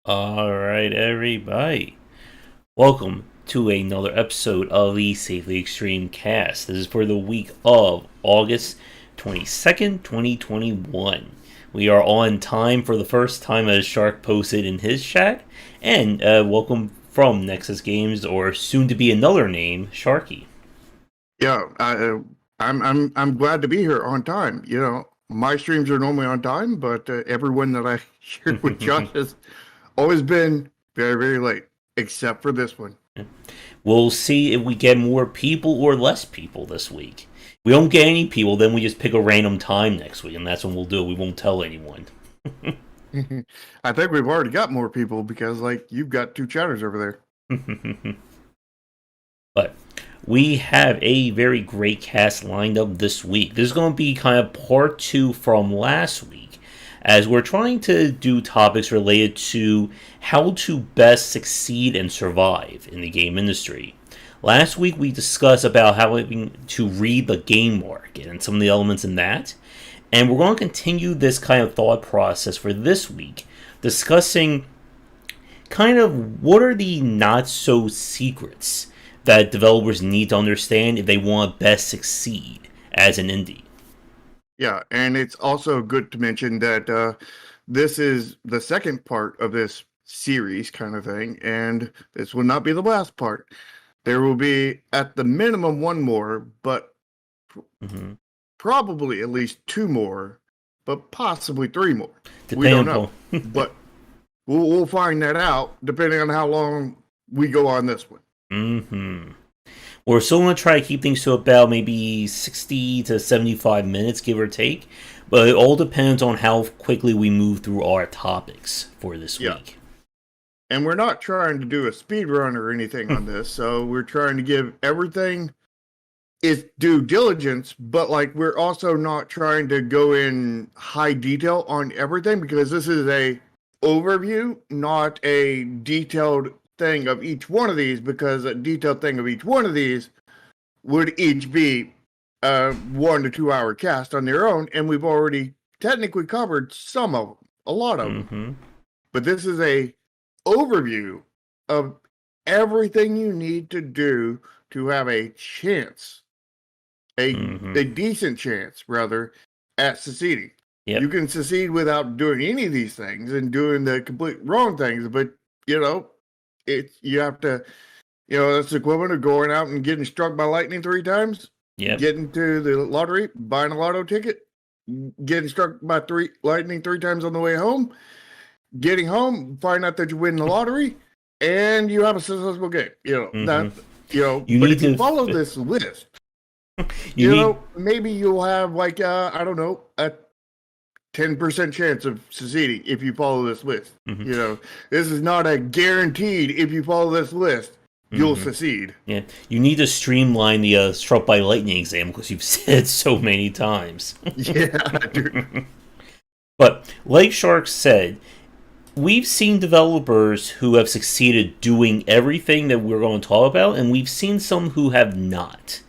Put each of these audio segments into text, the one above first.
Alright, everybody. Welcome to another episode of the Safely Extreme Cast. This is for the week of August 22nd, 2021. We are on time for the first time, as Shark posted in his chat. And welcome from Nexus Games, or soon to be another name, Sharky. Yeah, I'm glad to be here on time. My streams are normally on time, but everyone that I shared with Josh has always been very, very late, except for this one. We'll see if we get more people or less people this week. If we don't get any people, then we just pick a random time next week, and that's when we'll do it. We won't tell anyone. I think we've already got more people because, you've got two chatters over there. But we have a very great cast lined up this week. This is going to be kind of part two from last week, as we're trying to do topics related to how to best succeed and survive in the game industry. Last week we discussed about how to read the game market and some of the elements in that, and we're going to continue this kind of thought process for this week, discussing kind of what are the not so secrets that developers need to understand if they want to best succeed as an indie. Yeah, and it's also good to mention that this is the second part of this series kind of thing, and this will not be the last part. There will be, at the minimum, one more, but probably at least two more, but possibly three more. We don't know, but we'll find that out depending on how long we go on this one. We're still going to try to keep things to about maybe 60 to 75 minutes, give or take. But it all depends on how quickly we move through our topics for this week. And we're not trying to do a speed run or anything on this. So we're trying to give everything its due diligence. But we're also not trying to go in high detail on everything, because this is a overview, not a detailed thing of each one of these, because a detailed thing of each one of these would each be a 1 to 2 hour cast on their own, and we've already technically covered some of them, a lot of them. But this is a overview of everything you need to do to have a chance, a decent chance rather, at succeeding. You can succeed without doing any of these things and doing the complete wrong things, but you have to, that's the equivalent of going out and getting struck by lightning 3 times, getting to the lottery, buying a lotto ticket, getting struck by lightning 3 times on the way home, getting home, find out that you win the lottery, and you have a successful game. But if you follow this list, maybe you'll have I don't know, a 10% chance of succeeding if you follow this list. This is not a guaranteed, if you follow this list, you'll succeed. Yeah, you need to streamline the struck by lightning exam, because you've said so many times. Yeah, dude. But like Shark said, we've seen developers who have succeeded doing everything that we're going to talk about, and we've seen some who have not.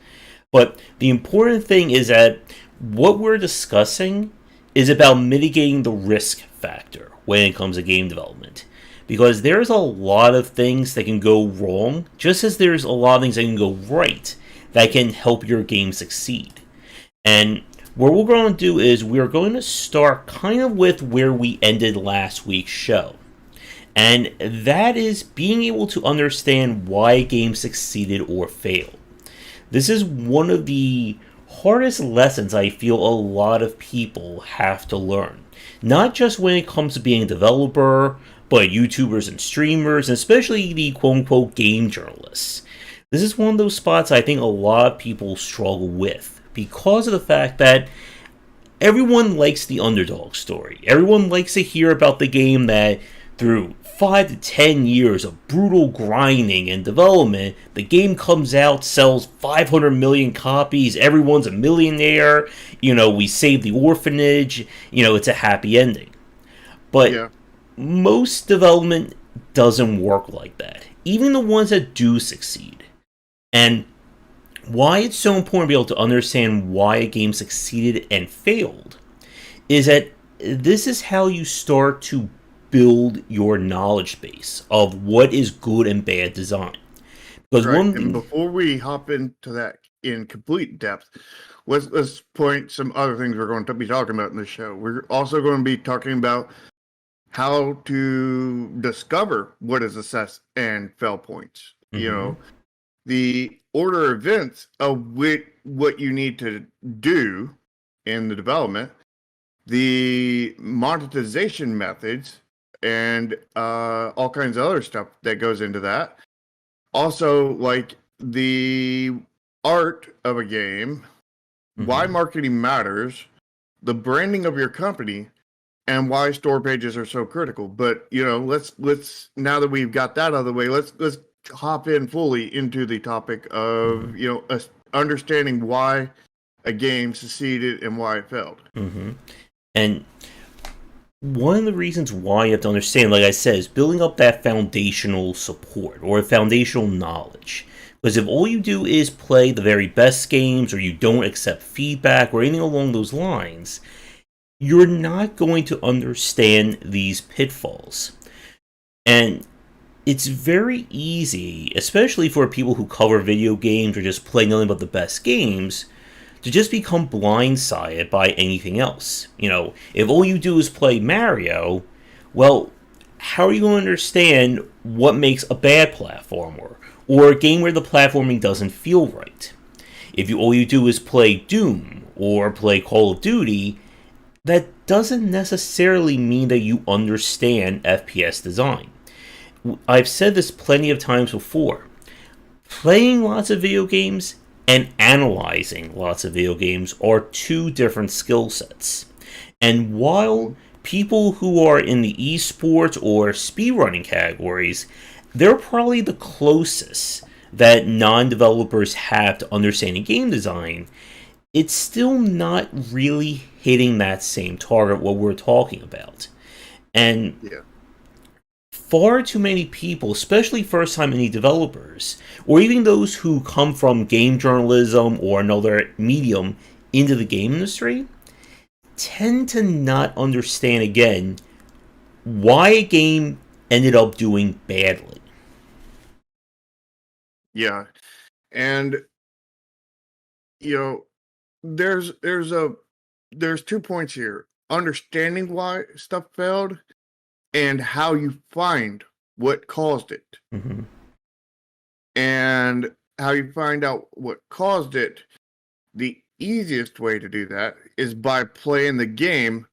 But the important thing is that what we're discussing is about mitigating the risk factor when it comes to game development. Because there's a lot of things that can go wrong, just as there's a lot of things that can go right that can help your game succeed. And what we're going to do is we're going to start kind of with where we ended last week's show. And that is being able to understand why a game succeeded or failed. This is one of the hardest lessons I feel a lot of people have to learn. Not just when it comes to being a developer, but YouTubers and streamers, and especially the quote-unquote game journalists. This is one of those spots I think a lot of people struggle with, because of the fact that everyone likes the underdog story. Everyone likes to hear about the game that through 5 to 10 years of brutal grinding and development, the game comes out, sells 500 million copies, everyone's a millionaire, we save the orphanage, it's a happy ending. But most development doesn't work like that, even the ones that do succeed. And why it's so important to be able to understand why a game succeeded and failed is that this is how you start to build your knowledge base of what is good and bad design. Because Right. one And thing, before we hop into that in complete depth, let's point some other things we're going to be talking about in this show. We're also going to be talking about how to discover what is assess and fail points. You mm-hmm, know, the order of events of what you need to do in the development, the monetization methods, and all kinds of other stuff that goes into that. Also, like the art of a game, why mm-hmm. marketing matters, the branding of your company, and why store pages are so critical. But let's now that we've got that out of the way, let's hop in fully into the topic Mm-hmm. of understanding why a game succeeded and why it failed. Mm-hmm. And one of the reasons why you have to understand, like I said, is building up that foundational support or foundational knowledge. Because if all you do is play the very best games or you don't accept feedback or anything along those lines, you're not going to understand these pitfalls. And it's very easy, especially for people who cover video games or just play nothing but the best games, to just become blindsided by anything else. If all you do is play Mario, well, how are you going to understand what makes a bad platformer or a game where the platforming doesn't feel right? If all you do is play Doom or play Call of Duty, that doesn't necessarily mean that you understand FPS design. I've said this plenty of times before. Playing lots of video games and analyzing lots of video games are two different skill sets. And while people who are in the esports or speedrunning categories, they're probably the closest that non-developers have to understanding game design, it's still not really hitting that same target what we're talking about. And Yeah. far too many people, especially first-time indie developers, or even those who come from game journalism or another medium into the game industry, tend to not understand, again, why a game ended up doing badly. Yeah. And you know, there's 2 points here. Understanding why stuff failed and how you find what caused it. Mm-hmm. And how you find out what caused it, the easiest way to do that is by playing the game,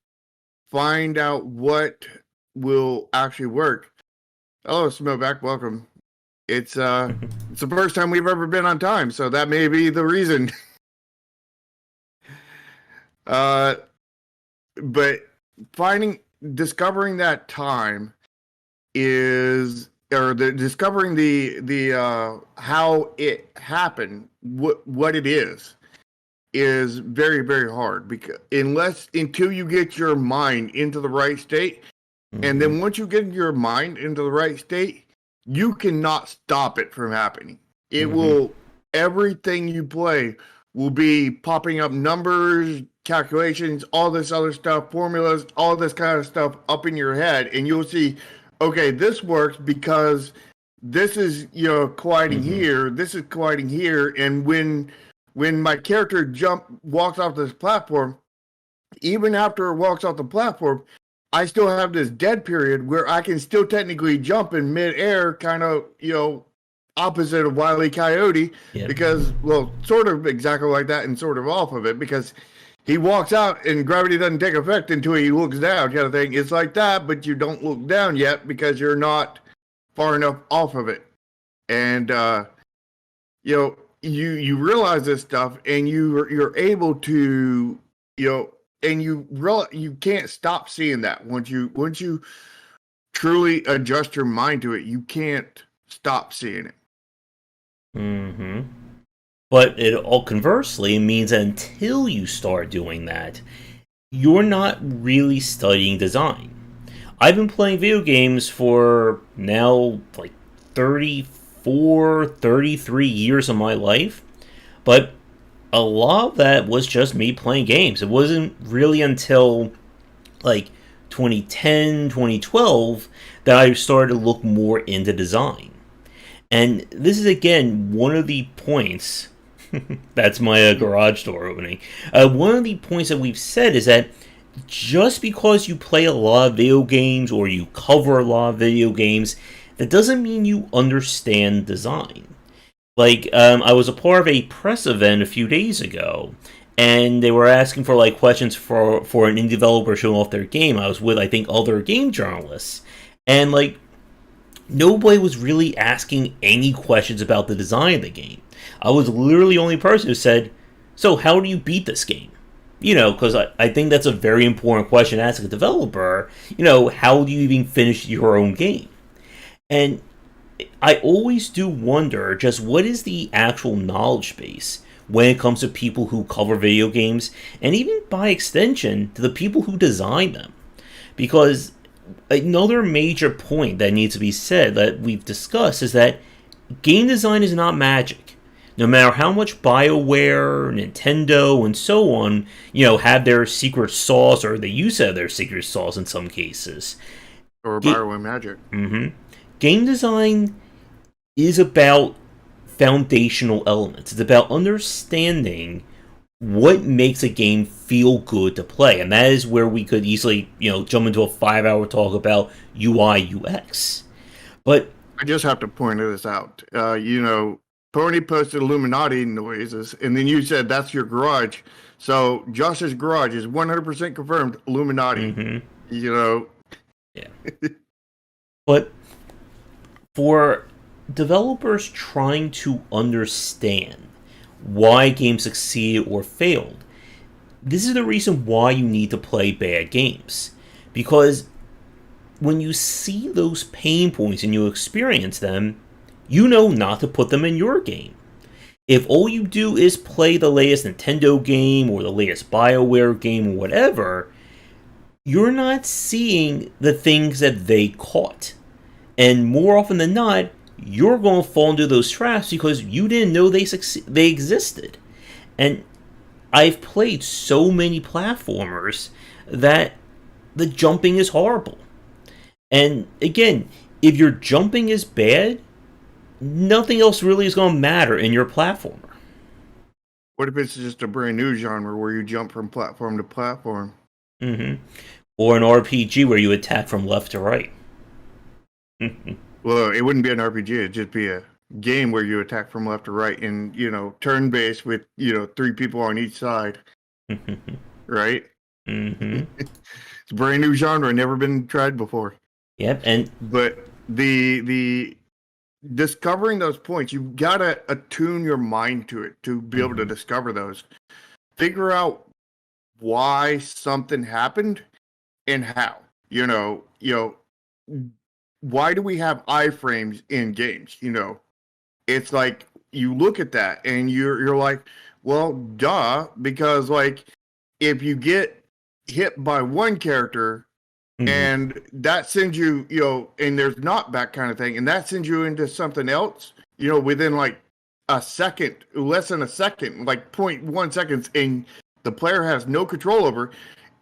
find out what will actually work. Hello, Smellback, welcome. It's it's the first time we've ever been on time, so that may be the reason. But discovering that time is, or discovering the how it happened, what it is very, very hard, because until you get your mind into the right state, Mm-hmm. and then once you get your mind into the right state, you cannot stop it from happening. It Mm-hmm. will, everything you play will be popping up numbers, calculations, all this other stuff, formulas, all this kind of stuff up in your head, and you'll see, okay, this works because this is colliding Mm-hmm. here, this is colliding here, and when my character walks off this platform, even after it walks off the platform, I still have this dead period where I can still technically jump in midair, kind of, opposite of Wile E. Coyote, Yep. because, well, sort of exactly like that and sort of off of it, because he walks out and gravity doesn't take effect until he looks down, kind of thing. It's like that, but you don't look down yet because you're not far enough off of it. And, you realize this stuff, and you're able to, and you can't stop seeing that once you truly adjust your mind to it. You can't stop seeing it. Mm-hmm. But it all conversely means that until you start doing that, you're not really studying design. I've been playing video games for now like 34, 33 years of my life, but a lot of that was just me playing games. It wasn't really until like 2010, 2012 that I started to look more into design. And this is again one of the points. That's my garage door opening. One of the points that we've said is that just because you play a lot of video games or you cover a lot of video games, that doesn't mean you understand design. Like, I was a part of a press event a few days ago, and they were asking for like questions for an indie developer showing off their game. I was with, I think, other game journalists, and like nobody was really asking any questions about the design of the game. I was literally the only person who said, "So how do you beat this game?" Because I think that's a very important question to ask a developer. How do you even finish your own game? And I always do wonder just what is the actual knowledge base when it comes to people who cover video games, and even by extension, to the people who design them. Because another major point that needs to be said that we've discussed is that game design is not magic. No matter how much BioWare, Nintendo, and so on, have their secret sauce, or the use of their secret sauce in some cases. Or BioWare magic. Mm-hmm. Game design is about foundational elements. It's about understanding what makes a game feel good to play, and that is where we could easily, jump into a 5-hour talk about UI UX. But I just have to point this out. Pony posted Illuminati noises, and then you said that's your garage. So Josh's garage is 100% confirmed Illuminati. Mm-hmm. Yeah. But for developers trying to understand why games succeeded or failed, this is the reason why you need to play bad games. Because when you see those pain points and you experience them, you know not to put them in your game. If all you do is play the latest Nintendo game or the latest BioWare game or whatever, you're not seeing the things that they caught. And more often than not, you're going to fall into those traps because you didn't know they existed. And I've played so many platformers that the jumping is horrible. And again, if your jumping is bad, nothing else really is going to matter in your platformer. What if it's just a brand new genre where you jump from platform to platform? Mm-hmm. Or an RPG where you attack from left to right. Well, it wouldn't be an RPG. It'd just be a game where you attack from left to right and, turn-based with, 3 people on each side. Right? Mm-hmm. It's a brand new genre, never been tried before. Yep, but the discovering those points, you've got to attune your mind to it to be able to discover those. Figure out why something happened and how. Why do we have iframes in games? It's like you look at that and you're like, well, duh, because like if you get hit by one character and that sends you, and there's knockback kind of thing, and that sends you into something else, within like a second, less than a second, like 0.1 seconds, and the player has no control over.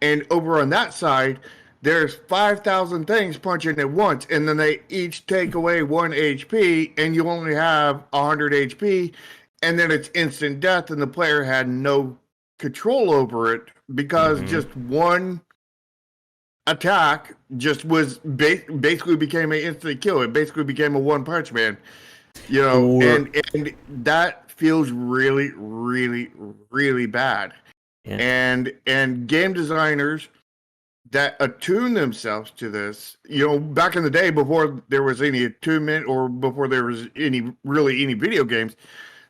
And over on that side, there's 5,000 things punching at once, and then they each take away 1 HP, and you only have 100 HP, and then it's instant death, and the player had no control over it because just one attack just was basically became an instant kill. It basically became a one-punch man, and that feels really, really, really bad. Yeah. And game designers that attune themselves to this, back in the day before there was any attunement or before there was any video games,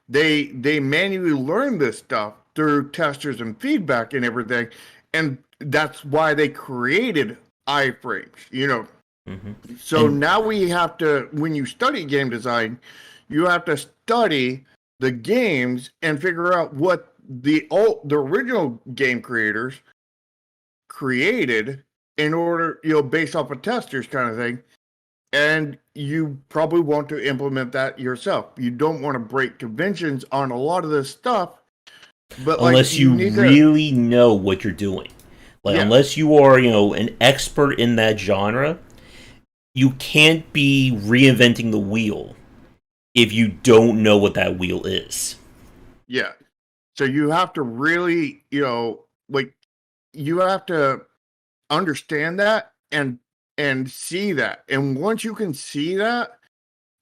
they manually learned this stuff through testers and feedback and everything, and that's why they created iframes. So now we have to, when you study game design, you have to study the games and figure out what the original game creators created in order, based off of testers kind of thing. And you probably want to implement that yourself. You don't want to break conventions on a lot of this stuff. But unless you really know what you're doing. Like, Yeah, unless you are, an expert in that genre, you can't be reinventing the wheel if you don't know what that wheel is. yeah. So you have to really, like you have to understand that and see that. And once you can see that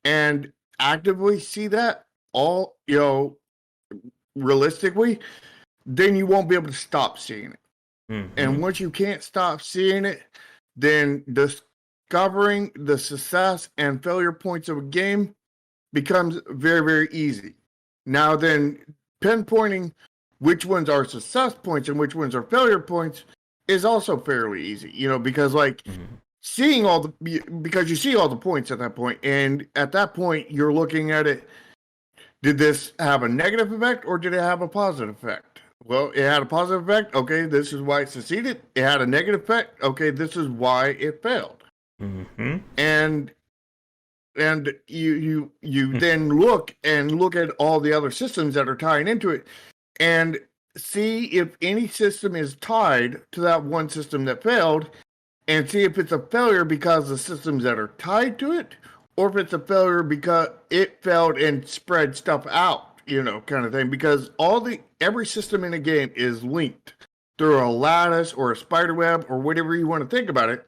and actively see that all, realistically, then you won't be able to stop seeing it. Mm-hmm. And once you can't stop seeing it, then discovering the success and failure points of a game becomes very, very easy. Now, then pinpointing which ones are success points and which ones are failure points is also fairly easy, because like Mm-hmm. seeing because you see all the points at that point, and at that point you're looking at it. Did this have a negative effect or did it have a positive effect? Well, it had a positive effect. Okay, this is why it succeeded. It had a negative effect. Okay, this is why it failed. Mm-hmm. And you then look at all the other systems that are tying into it and see if any system is tied to that one system that failed, and see if it's a failure because the systems that are tied to it, or if it's a failure because it failed and spread stuff out, kind of thing. Because every system in a game is linked through a lattice or a spider web or whatever you want to think about it.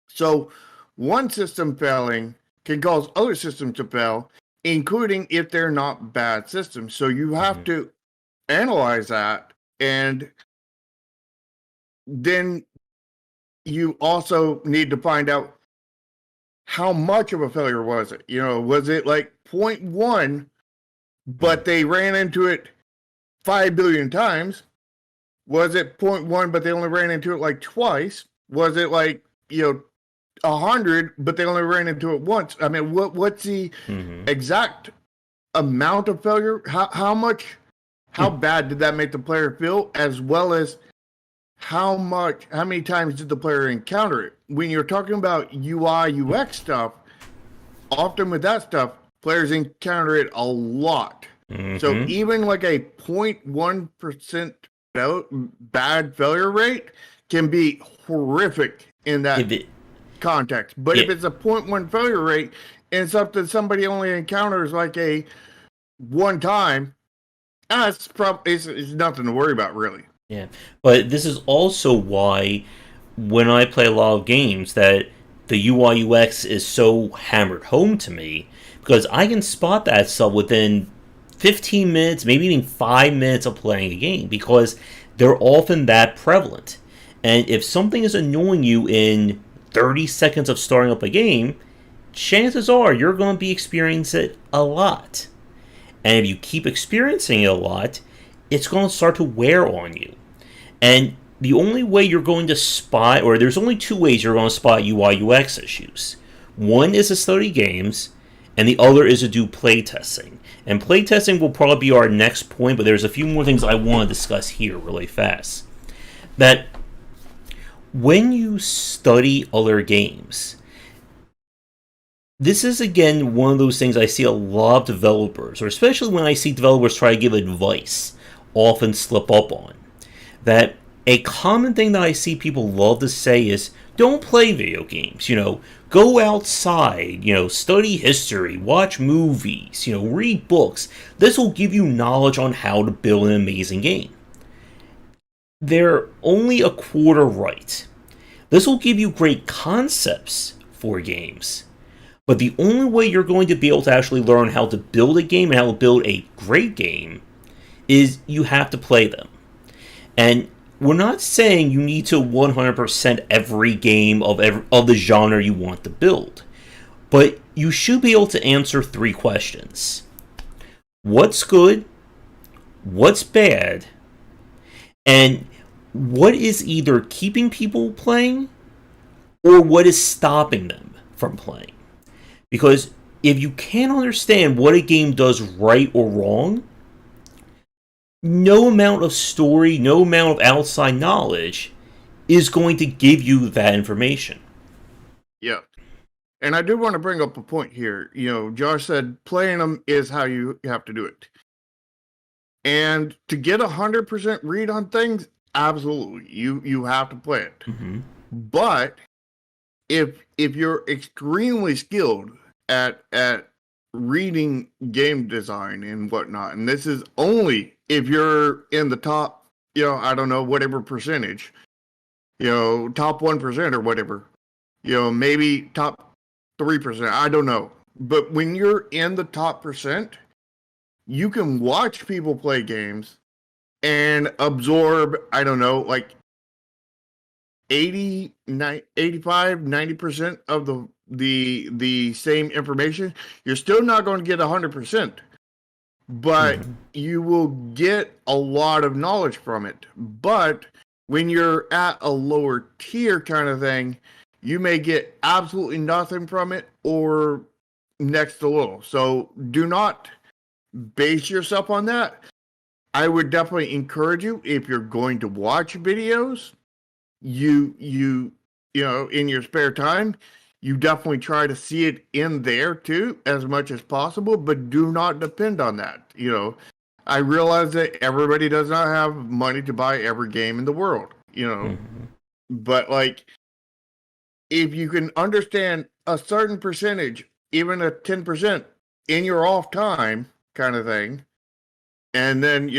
So one system failing can cause other systems to fail, including if they're not bad systems. So you have Mm-hmm. to analyze that, and then you also need to find out how much of a failure was it? Was it like point 0.1, but they ran into it 5 billion times? Was it point 0.1, but they only ran into it like twice? Was it like, 100, but they only ran into it once? I mean, what's the Mm-hmm. exact amount of failure? How bad did that make the player feel, as well as how many times did the player encounter it? When you're talking about UI UX stuff, often with that stuff, players encounter it a lot. So Mm-hmm. even like a 0.1% bad failure rate can be horrific in If that it, context. But yeah, if it's a 0.1 failure rate and something somebody only encounters like a one time, it's probably it's nothing to worry about, really. yeah. But this is also why when I play a lot of games that the UI UX is so hammered home to me because I can spot that stuff within 15 minutes, maybe even 5 minutes of playing a game because they're often that prevalent. And if something is annoying you in 30 seconds of starting up a game, chances are you're going to be experiencing it a lot. And if you keep experiencing it a lot, it's going to start to wear on you. And the only way you're going to spot, or there's only two ways you're going to spot UI UX issues. One is to study games, and the other is to do playtesting. And playtesting will probably be our next point, but there's a few more things I want to discuss here really fast. That when you study other games, this is again one of those things I see a lot of developers, or especially when I see developers try to give advice, often slip up on. That a common thing that I see people love to say is don't play video games, go outside, study history, watch movies, read books. This will give you knowledge on how to build an amazing game. They're only a quarter right. This will give you great concepts for games, but the only way you're going to be able to actually learn how to build a game and how to build a great game is you have to play them. And we're not saying you need to 100% every game of the genre you want to build, but you should be able to answer three questions: what's good, what's bad, and what is either keeping people playing or what is stopping them from playing. Because if you can't understand what a game does right or wrong, no amount of story, no amount of outside knowledge is going to give you that information. Yeah. And I do want to bring up a point here. Josh said playing them is how you have to do it. And to get 100% read on things, absolutely, you have to play it. Mm-hmm. But if you're extremely skilled at reading game design and whatnot, and this is only if you're in the top, I don't know, whatever percentage, top 1% or whatever, maybe top 3%, I don't know. But when you're in the top percent, you can watch people play games and absorb, I don't know, like 85, 90% of the same information. You're still not going to get 100%, but Mm-hmm. you will get a lot of knowledge from it. But when you're at a lower tier kind of thing, you may get absolutely nothing from it or next to little. So do not base yourself on that. I would definitely encourage you, if you're going to watch videos, you in your spare time, you definitely try to see it in there too as much as possible, but do not depend on that. I realize that everybody does not have money to buy every game in the world, Mm-hmm. but like, if you can understand a certain percentage, even a 10% in your off time kind of thing, and then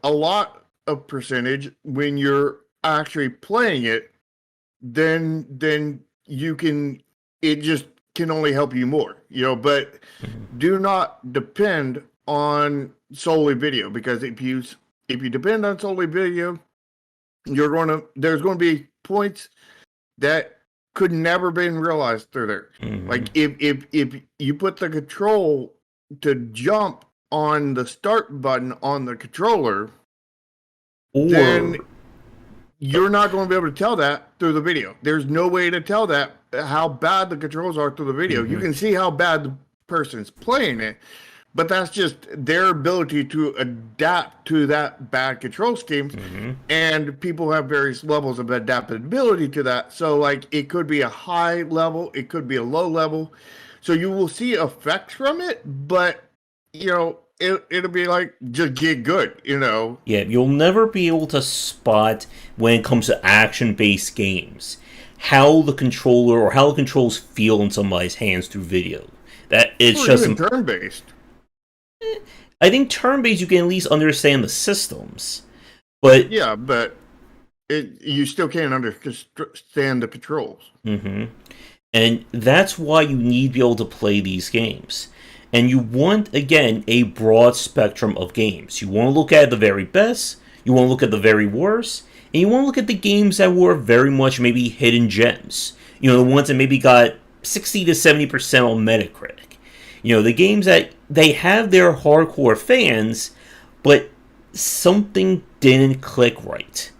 a lot of percentage when you're actually playing it, then you can, it just can only help you more, but Mm-hmm. do not depend on solely video, because if you depend on solely video, there's going to be points that could never been realized through there. Mm-hmm. Like, if you put the control to jump on the start button on the controller, then Or you're not going to be able to tell that through the video. There's no way to tell that how bad the controls are through the video. You mm-hmm. can see how bad the person's playing it, but that's just their ability to adapt to that bad control scheme. Mm-hmm. And people have various levels of adaptability to that. So, like, it could be a high level, it could be a low level. So you will see effects from it, but it'll be like, just get good. Yeah, you'll never be able to spot when it comes to action-based games how the controller or how the controls feel in somebody's hands through video. That it's Or just even turn based. I think turn-based you can at least understand the systems, but Yeah, but you still can't understand the controls. hmm and that's why you need to be able to play these games. And you want, again, a broad spectrum of games. You want to look at the very best, you want to look at the very worst, and you want to look at the games that were very much maybe hidden gems. The ones that maybe got 60 to 70% on Metacritic. The games that they have their hardcore fans, but something didn't click right.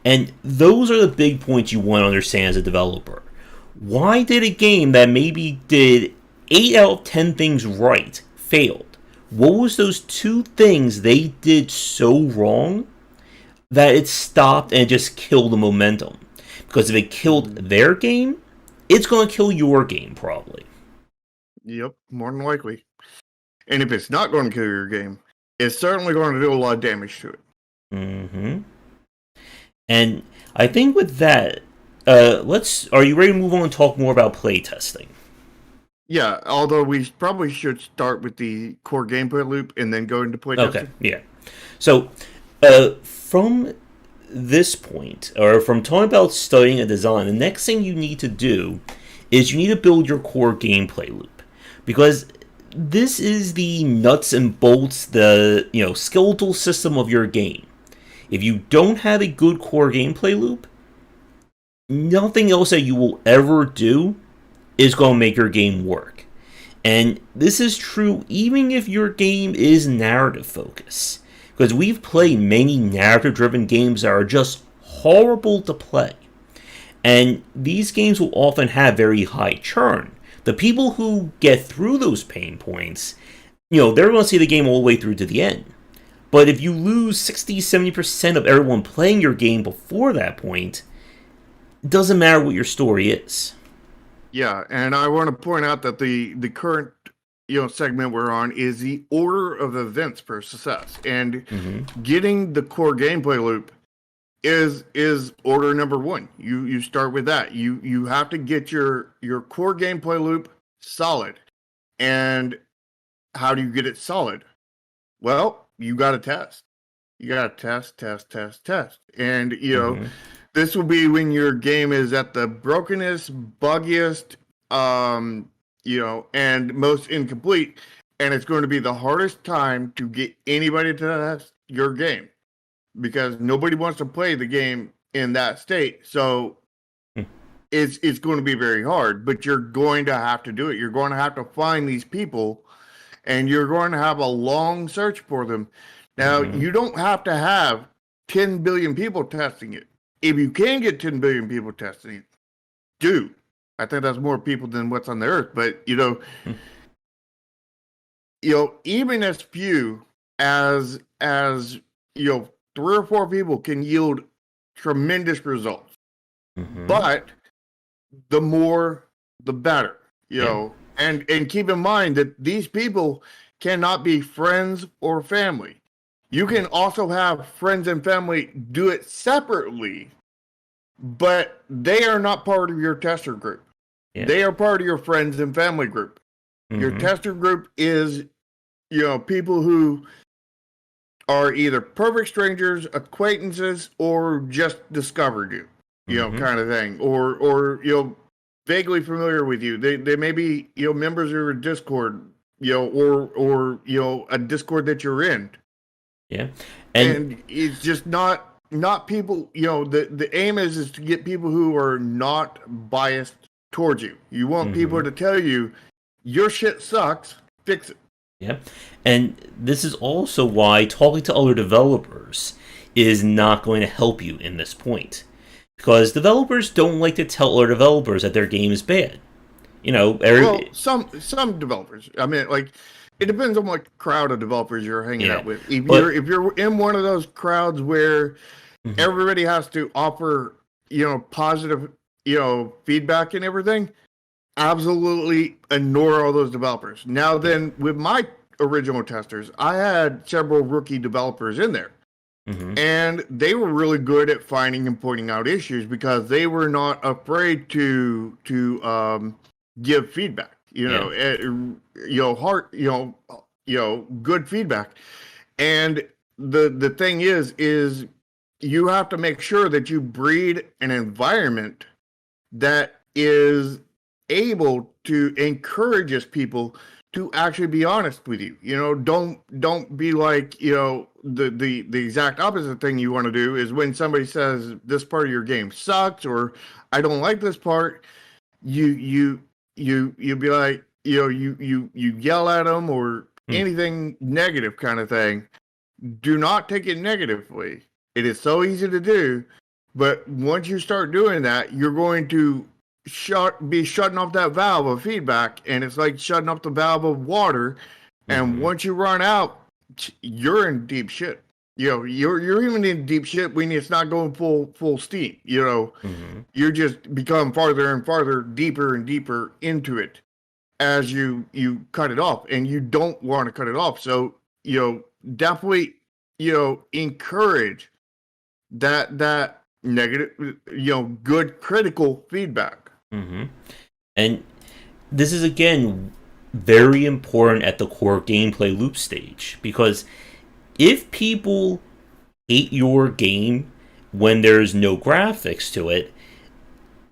And those are the big points you want to understand as a developer. Why did a game that maybe did 8 out of 10 things right failed? What was those two things they did so wrong that it stopped and it just killed the momentum? Because if it killed their game, it's going to kill your game probably. Yep, more than likely. And if it's not going to kill your game, it's certainly going to do a lot of damage to it. Mm-hmm. And I think with that, are you ready to move on and talk more about playtesting? Yeah, although we probably should start with the core gameplay loop and then go into Okay, playtesting. yeah. So, from this point, or from talking about studying a design, the next thing you need to do is you need to build your core gameplay loop. Because this is the nuts and bolts, the skeletal system of your game. If you don't have a good core gameplay loop, nothing else that you will ever do is going to make your game work. And this is true even if your game is narrative focused. Because we've played many narrative driven games that are just horrible to play. And these games will often have very high churn. The people who get through those pain points, they're going to see the game all the way through to the end. But if you lose 60-70% of everyone playing your game before that point, it doesn't matter what your story is. Yeah, and I want to point out that the current segment we're on is the order of events for success, and Mm-hmm. getting the core gameplay loop is order number one. You start with that. You have to get your core gameplay loop solid. And how do you get it solid? Well, you got to test. You got to test. And, Mm-hmm. this will be when your game is at the brokenest, buggiest, and most incomplete. And it's going to be the hardest time to get anybody to test your game because nobody wants to play the game in that state. So it's going to be very hard, but you're going to have to do it. You're going to have to find these people and you're going to have a long search for them. Now, Mm-hmm. you don't have to have 10 billion people testing it. If you can get 10 billion people testing it, do. I think that's more people than what's on the earth. But, even as few as, 3 or 4 people can yield tremendous results. Mm-hmm. But the more, the better, Yeah. and keep in mind that these people cannot be friends or family. You can also have friends and family do it separately, but they are not part of your tester group. Yeah. They are part of your friends and family group. Your Mm-hmm. tester group is, people who are either perfect strangers, acquaintances, or just discovered you, Mm-hmm. kind of thing, or vaguely familiar with you. They may be members of your Discord, or a Discord that you're in, Yeah. And and it's just not people. The aim is to get people who are not biased towards you. You want people mm-hmm. to tell you your shit sucks, fix it. Yeah. And this is also why talking to other developers is not going to help you in this point. Because developers don't like to tell other developers that their game is bad. Well, Every some developers. I mean, like it depends on what crowd of developers you're hanging yeah. out with. If you're But if you're in one of those crowds where mhm, everybody has to offer, positive, feedback and everything, absolutely ignore all those developers. Now yeah. then, with my original testers, I had several rookie developers in there. Hmm. And they were really good at finding and pointing out issues because they were not afraid to give feedback. Yeah. Heart, good feedback. And the thing is you have to make sure that you breed an environment that is able to encourages people to actually be honest with you. Don't be like, the exact opposite thing you want to do is when somebody says this part of your game sucks or I don't like this part, you be like, you yell at them or Mm. anything negative kind of thing. Do not take it negatively. It is so easy to do, but once you start doing that, you're going to be shutting off that valve of feedback, and it's like shutting off the valve of water. And Hmm. once you run out, you're in deep shit. You're even in deep shit when it's not going full steam. Hmm. You just become farther and farther, deeper and deeper into it as you cut it off, and you don't want to cut it off. So definitely encourage that negative, good critical feedback. Hmm. And this is again very important at the core gameplay loop stage because if people hate your game when there's no graphics to it,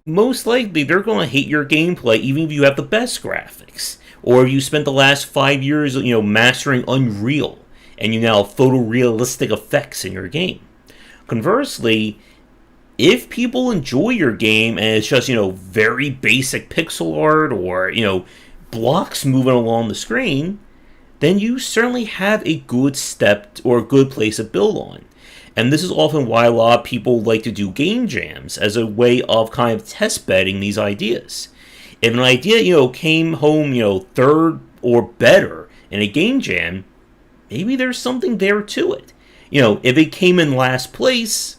most likely they're going to hate your gameplay even if you have the best graphics. Or you spent the last 5 years, mastering Unreal and you now have photorealistic effects in your game. Conversely, if people enjoy your game and it's just, very basic pixel art or, blocks moving along the screen, then you certainly have a good step or a good place to build on. And this is often why a lot of people like to do game jams as a way of kind of test bedding these ideas. If an idea, came home, third or better in a game jam, maybe there's something there to it. If it came in last place,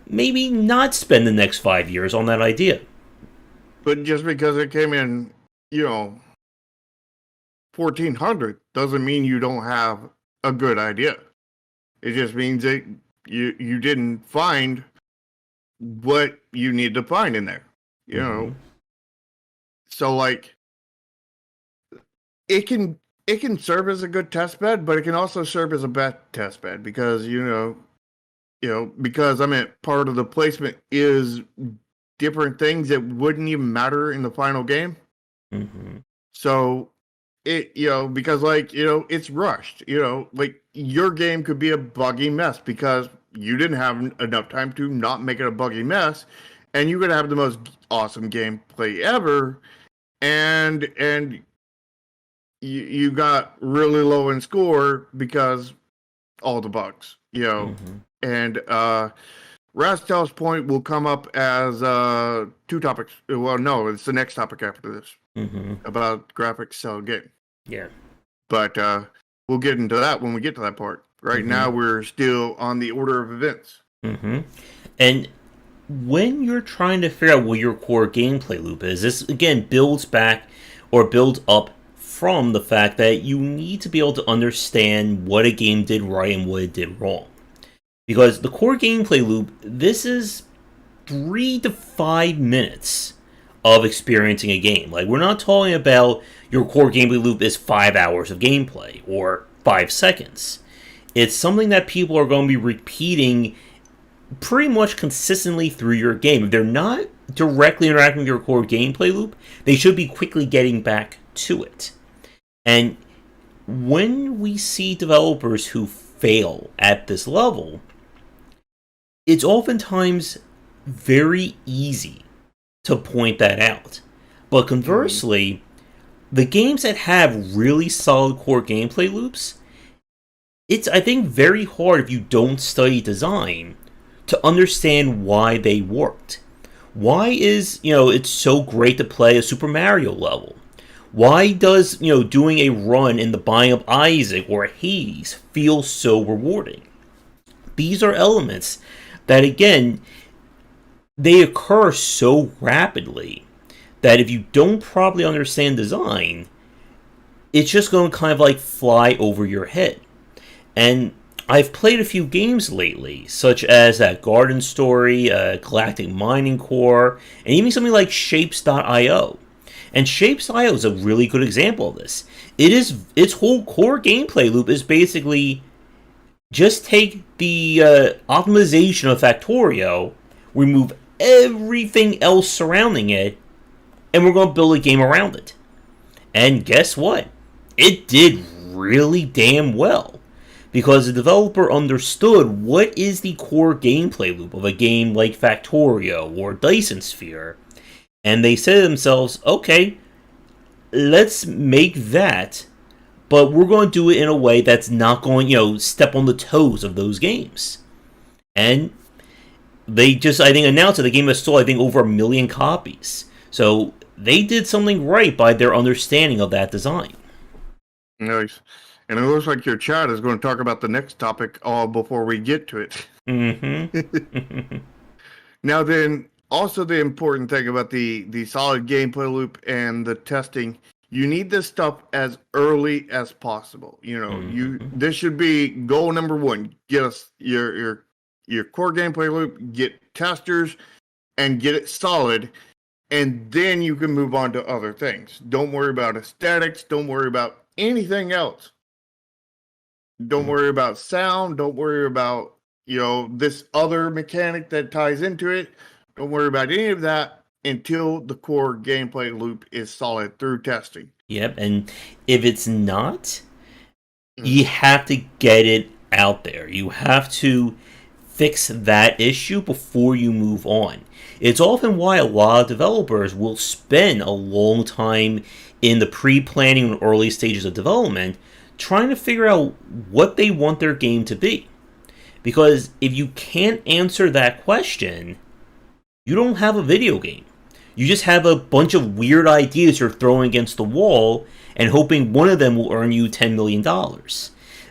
maybe not spend the next 5 years on that idea. But just because it came in, you know, 1400 doesn't mean you don't have a good idea. It just means that you didn't find what you need to find in there. You know, so like it can serve as a good test bed, but it can also serve as a bad test bed because because I mean part of the placement is different things that wouldn't even matter in the final game. So it because like it's rushed. Like your game could be a buggy mess because you didn't have enough time to not make it a buggy mess, and you could have the most awesome gameplay ever, and you got really low in score because all the bugs. And Rastel's point will come up as two topics. Well, no, it's the next topic after this about graphics cell game. Yeah. But we'll get into that when we get to that part. Right now, we're still on the order of events. And when you're trying to figure out what your core gameplay loop is, this again builds back or builds up from the fact that you need to be able to understand what a game did right and what it did wrong. Because the core gameplay loop, this is 3 to 5 minutes of experiencing a game. Like, we're not talking about your core gameplay loop is 5 hours of gameplay or 5 seconds. It's something that people are going to be repeating pretty much consistently through your game. If they're not directly interacting with your core gameplay loop, they should be quickly getting back to it. And when we see developers who fail at this level, it's oftentimes very easy to point that out. But conversely, the games that have really solid core gameplay loops, it's, I think, very hard if you don't study design to understand why they worked. Why is, it's so great to play a Super Mario level? Why does, doing a run in the Binding of Isaac or Hades feel so rewarding? These are elements that, again, they occur so rapidly that if you don't properly understand design, it's just going to kind of like fly over your head. And I've played a few games lately, such as that Garden Story, Galactic Mining Core, and even something like Shapes.io. And Shapes.io is a really good example of this. Its whole core gameplay loop is basically just take the optimization of Factorio, remove everything else surrounding it, and we're going to build a game around it. And guess what? It did really damn well. Because the developer understood what is the core gameplay loop of a game like Factorio or Dyson Sphere. And they said to themselves, okay, let's make that, but we're going to do it in a way that's not going, step on the toes of those games. And they just, I think, announced that the game has sold, I think, over 1 million copies. So they did something right by their understanding of that design. Nice. And it looks like your chat is going to talk about the next topic all before we get to it. Now then, also the important thing about the solid gameplay loop and the testing, you need this stuff as early as possible. This should be goal number 1. Get us your core gameplay loop, get testers, and get it solid. And then you can move on to other things. Don't worry about aesthetics. Don't worry about anything else. Don't worry about sound. Don't worry about, this other mechanic that ties into it. Don't worry about any of that until the core gameplay loop is solid through testing. Yep, and if it's not, you have to get it out there. You have to fix that issue before you move on. It's often why a lot of developers will spend a long time in the pre-planning and early stages of development trying to figure out what they want their game to be. Because if you can't answer that question, you don't have a video game. You just have a bunch of weird ideas you're throwing against the wall and hoping one of them will earn you $10 million.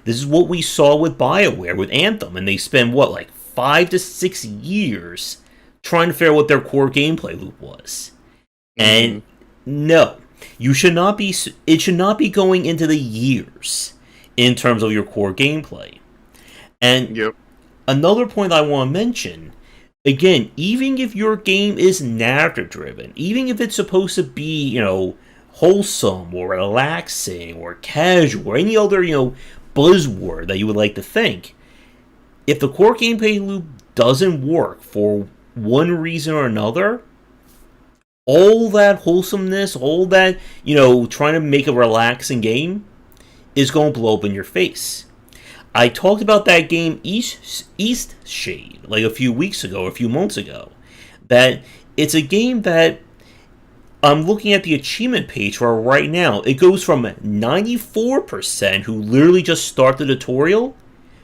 This is what we saw with BioWare, with Anthem, and they spend, 5 to 6 years trying to figure out what their core gameplay loop was. And no, it should not be going into the years in terms of your core gameplay. And another point I want to mention again, even if your game is narrative driven, even if it's supposed to be, wholesome or relaxing or casual or any other, buzzword that you would like to think, if the core gameplay loop doesn't work for one reason or another, all that wholesomeness, all that, trying to make a relaxing game is going to blow up in your face. I talked about that game East Shade like a few weeks ago, or a few months ago. That it's a game that I'm looking at the achievement page for right now. It goes from 94% who literally just start the tutorial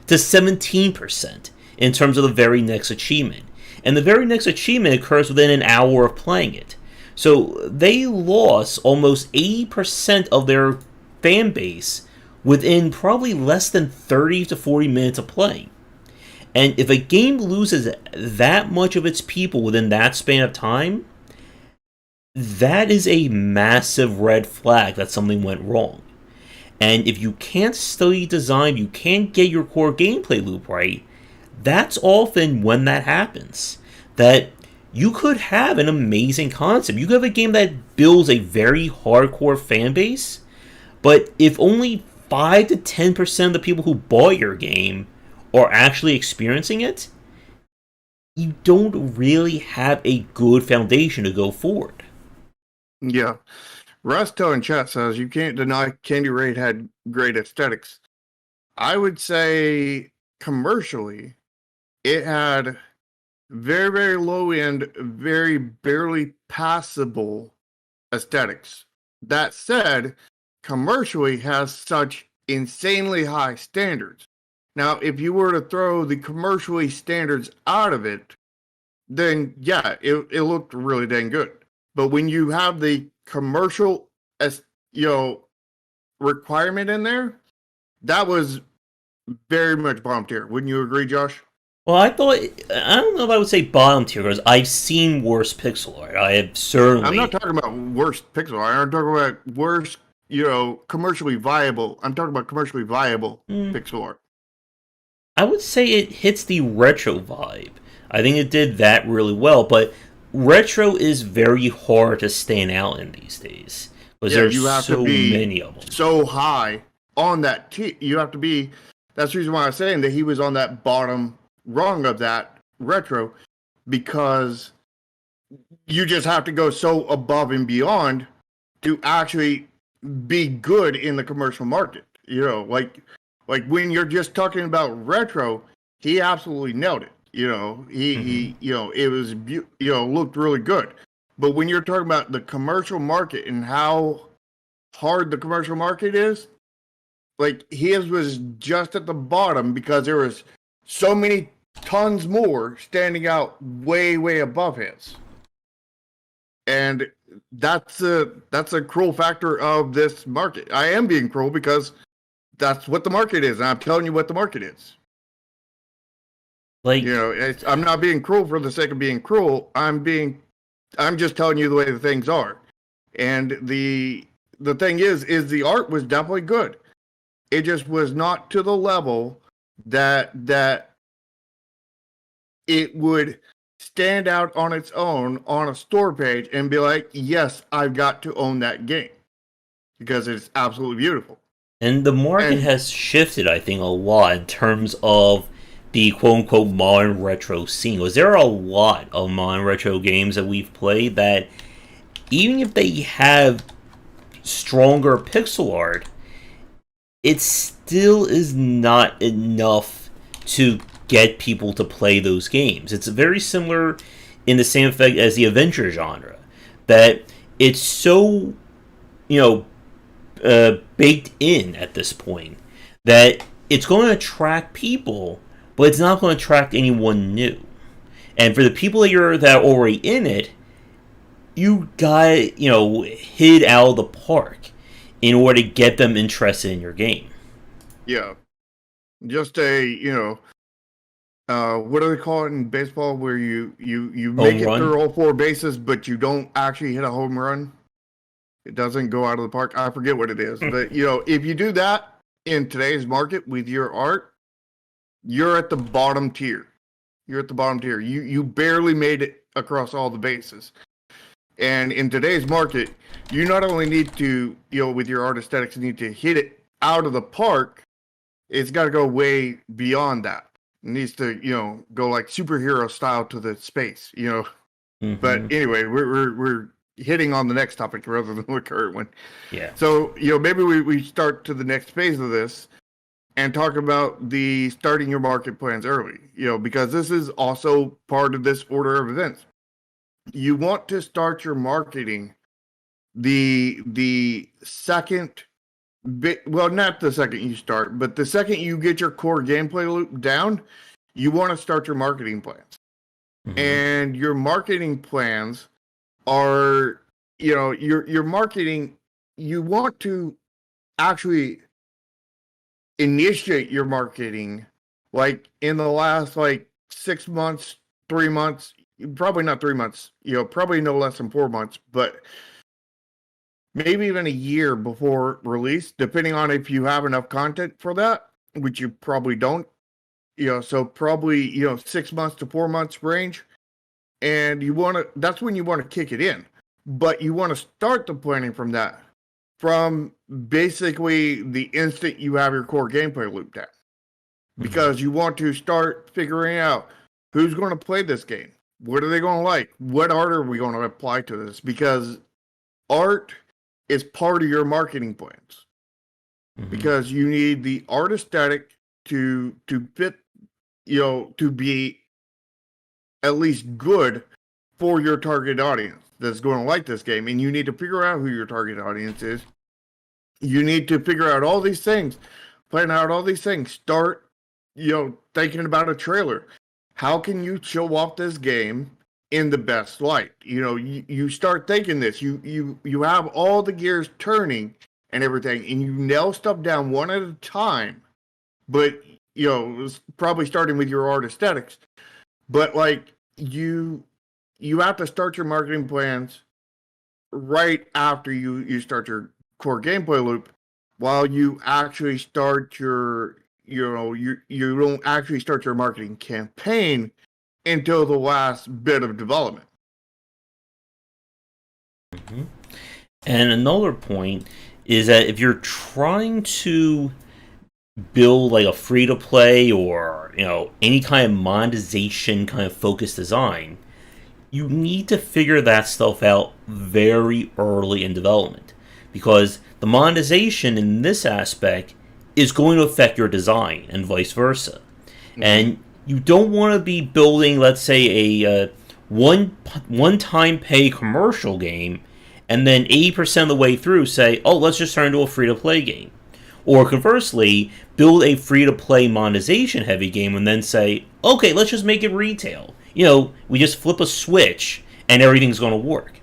to 17% in terms of the very next achievement. And the very next achievement occurs within an hour of playing it. So they lost almost 80% of their fan base within probably less than 30 to 40 minutes of playing. And if a game loses that much of its people within that span of time, that is a massive red flag that something went wrong. And if you can't study design, you can't get your core gameplay loop right, that's often when that happens. That you could have an amazing concept. You could have a game that builds a very hardcore fan base, but if only 5 to 10% of the people who bought your game are actually experiencing it, you don't really have a good foundation to go forward. Yeah. Rusto in chat says you can't deny Candy Raid had great aesthetics. I would say commercially, it had very, very low end, very barely passable aesthetics. That said, commercially has such insanely high standards. Now, if you were to throw the commercially standards out of it, then yeah, it looked really dang good. But when you have the commercial, requirement in there, that was very much bottom tier. Wouldn't you agree, Josh? Well, I don't know if I would say bottom tier, because I've seen worse pixel art. I have certainly. I'm not talking about worst pixel art. I'm talking about worst, commercially viable. I'm talking about commercially viable pixel art. I would say it hits the retro vibe. I think it did that really well, but retro is very hard to stand out in these days because there's you have so to be many of them. So high on that you have to be. That's the reason why I'm saying that he was on that bottom rung of that retro, because you just have to go so above and beyond to actually be good in the commercial market. Like when you're just talking about retro, he absolutely nailed it. He it was looked really good. But when you're talking about the commercial market and how hard the commercial market is, like his was just at the bottom because there was so many tons more standing out way, way above his. And that's a cruel factor of this market. I am being cruel because that's what the market is, and I'm telling you what the market is. Like, I'm not being cruel for the sake of being cruel. I'm just telling you the way the things are. And the thing is the art was definitely good. It just was not to the level that it would stand out on its own on a store page and be like, yes, I've got to own that game because it's absolutely beautiful. and the market has shifted, I think, a lot in terms of the quote-unquote modern retro scene. Was there are a lot of modern retro games that we've played that, even if they have stronger pixel art, it still is not enough to get people to play those games. It's very similar in the same effect as the adventure genre, that it's so, baked in at this point that it's going to attract people, but it's not going to attract anyone new. And for the people that are already in it, you got hit out of the park in order to get them interested in your game. Yeah, just what do they call it in baseball where you make it through all four bases, but you don't actually hit a home run? It doesn't go out of the park. I forget what it is, but if you do that in today's market with your art, you're at the bottom tier. You're at the bottom tier. You barely made it across all the bases. And in today's market, you not only need to, with your art aesthetics, need to hit it out of the park. It's got to go way beyond that. It needs to, go like superhero style to the space, Mm-hmm. But anyway, we're hitting on the next topic rather than the current one. Yeah. So, maybe we start to the next phase of this and talk about the starting your market plans early, because this is also part of this order of events. You want to start your marketing the second bit, well, not the second you start, but the second you get your core gameplay loop down, you want to start your marketing plans. Mm-hmm. And your marketing plans are, your marketing, you want to actually initiate your marketing like in the last 6 months, 3 months, probably not 3 months, probably no less than 4 months, but maybe even a year before release, depending on if you have enough content for that, which you probably don't. So probably 6 months to 4 months range, and that's when you want to kick it in. But you want to start the planning from basically the instant you have your core gameplay loop down, because you want to start figuring out who's going to play this game, what are they going to like, what art are we going to apply to this, because art is part of your marketing plans. Because you need the art aesthetic to fit, to be at least good for your target audience that's going to like this game. And you need to figure out who your target audience is. You need to figure out all these things, plan out all these things, start, thinking about a trailer. How can you show off this game in the best light? You start thinking this, you have all the gears turning and everything, and you nail stuff down one at a time. But probably starting with your art aesthetics. But you have to start your marketing plans right after you start your core gameplay loop, while you actually start you don't actually start your marketing campaign until the last bit of development. And another point is that if you're trying to build a free to play or any kind of monetization kind of focused design, you need to figure that stuff out very early in development, because the monetization in this aspect is going to affect your design and vice versa. And you don't want to be building, let's say, a one-time pay commercial game and then 80% of the way through say, oh, let's just turn into a free-to-play game. Or conversely, build a free-to-play monetization-heavy game and then say, okay, let's just make it retail. We just flip a switch and everything's going to work.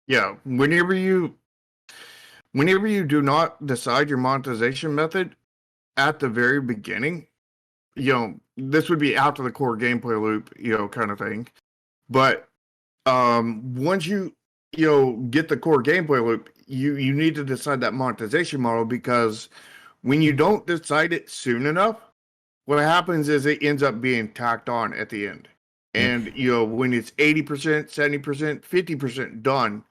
Yeah, whenever you do not decide your monetization method at the very beginning, this would be after the core gameplay loop, kind of thing. But once you get the core gameplay loop, you need to decide that monetization model, because when you don't decide it soon enough, what happens is it ends up being tacked on at the end. And when it's 80%, 70%, 50% done,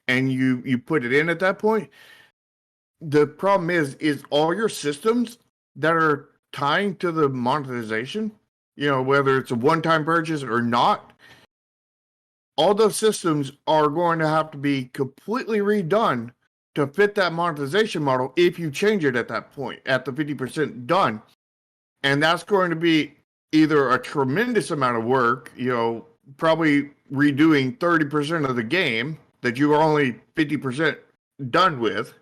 and you put it in at that point, the problem is all your systems that are tying to the monetization, whether it's a one-time purchase or not, all those systems are going to have to be completely redone to fit that monetization model if you change it at that point, at the 50% done. And that's going to be either a tremendous amount of work, probably redoing 30% of the game that you are only 50% done with,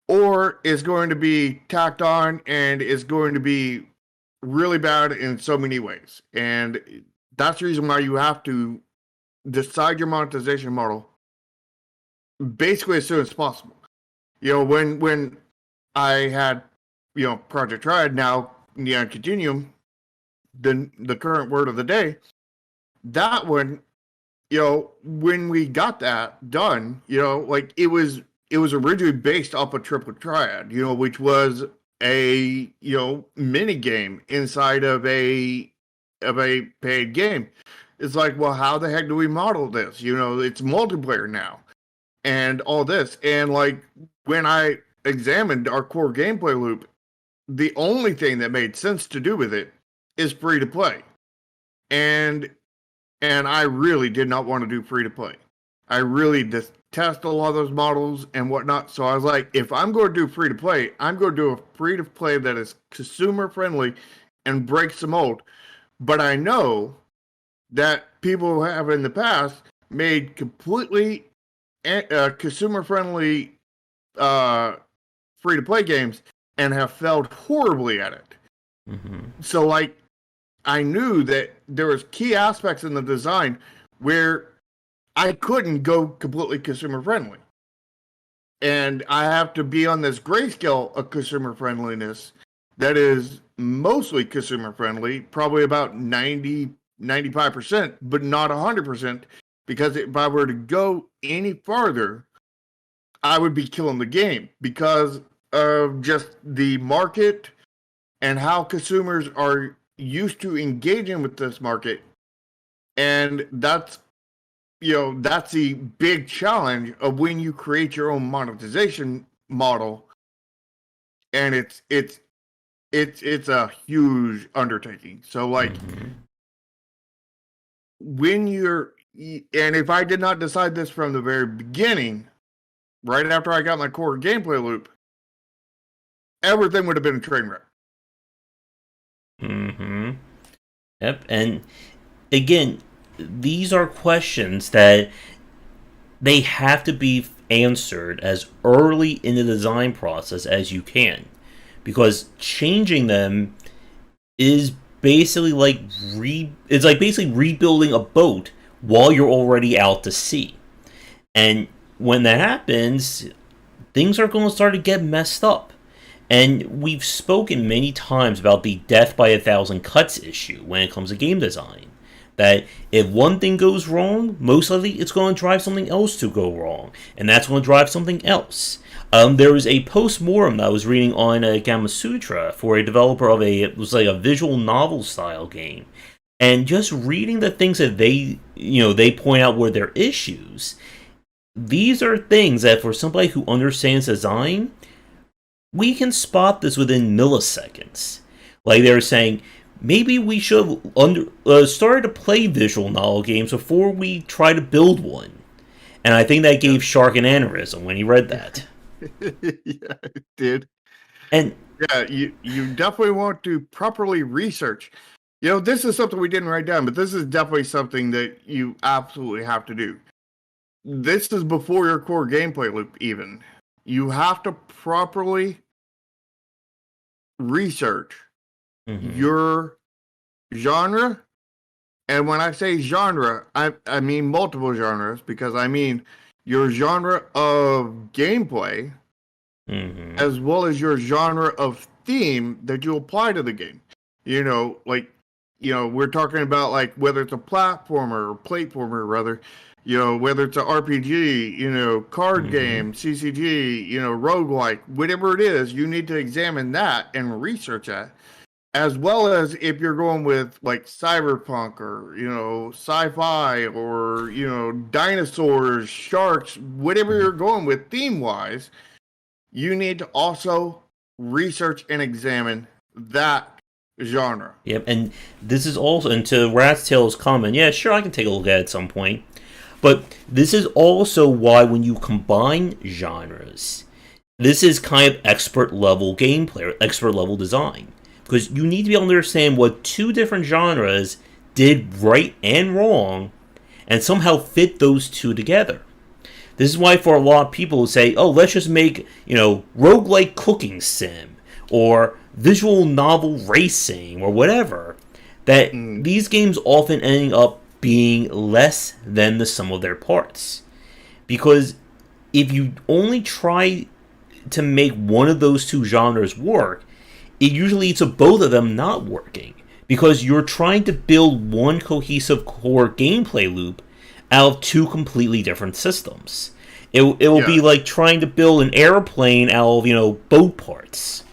or is going to be tacked on and is going to be really bad in so many ways. And that's the reason why you have to decide your monetization model basically as soon as possible. When I had, Project Triad, now Neon Continuum, the current word of the day, that one, when we got that done, it was originally based off a triple triad, which was a, mini game inside of a paid game. It's like, well, how the heck do we model this? It's multiplayer now and all this. And like when I examined our core gameplay loop, the only thing that made sense to do with it is free to play. And I really did not want to do free to play. I really detest a lot of those models and whatnot. So I was like, if I'm going to do free to play, I'm going to do a free to play that is consumer friendly and breaks the mold. But I know that people who have in the past made completely consumer friendly free to play games and have failed horribly at it. Mm-hmm. So like, I knew that there was key aspects in the design where I couldn't go completely consumer friendly. And I have to be on this grayscale of consumer friendliness that is mostly consumer friendly, probably about 95%, but not 100%, because if I were to go any farther, I would be killing the game because of just the market and how consumers are used to engaging with this market. And that's the big challenge of when you create your own monetization model. And it's a huge undertaking. So like, when and if I did not decide this from the very beginning, right after I got my core gameplay loop, everything would have been a train wreck. Mm-hmm. Yep. And again, these are questions that they have to be answered as early in the design process as you can, because changing them is basically like basically rebuilding a boat while you're already out to sea. And when that happens, things are going to start to get messed up. And we've spoken many times about the death by 1,000 cuts issue when it comes to game design. That if one thing goes wrong, most likely it's going to drive something else to go wrong. And that's going to drive something else. There was a post-mortem that I was reading on Gamma Sutra for a developer of it was like a visual novel style game. And just reading the things that they point out were their issues, these are things that for somebody who understands design, we can spot this within milliseconds. Like they were saying, maybe we should have started to play visual novel games before we try to build one. And I think that gave Shark an aneurysm when he read that. Yeah, it did. And yeah, you definitely want to properly research. This is something we didn't write down, but this is definitely something that you absolutely have to do. This is before your core gameplay loop even. You have to properly research your genre. And when I say genre, I mean multiple genres, because I mean your genre of gameplay as well as your genre of theme that you apply to the game. We're talking about like whether it's a platformer or platformer rather, whether it's an RPG, card game, CCG, roguelike, whatever it is, you need to examine that and research that. As well as if you're going with like cyberpunk or, sci-fi or, dinosaurs, sharks, whatever you're going with theme-wise, you need to also research and examine that genre. Yep, and this is also, and to Rat's Tail's comment, yeah, sure, I can take a look at it at some point. But this is also why when you combine genres, this is kind of expert level gameplay, or expert level design. Because you need to be able to understand what two different genres did right and wrong, and somehow fit those two together. This is why for a lot of people who say, oh, let's just make, roguelike cooking sim, or visual novel racing, or whatever, that these games often ending up being less than the sum of their parts. Because if you only try to make one of those two genres work, it usually leads to both of them not working. Because you're trying to build one cohesive core gameplay loop out of two completely different systems. It will be like trying to build an airplane out of, boat parts.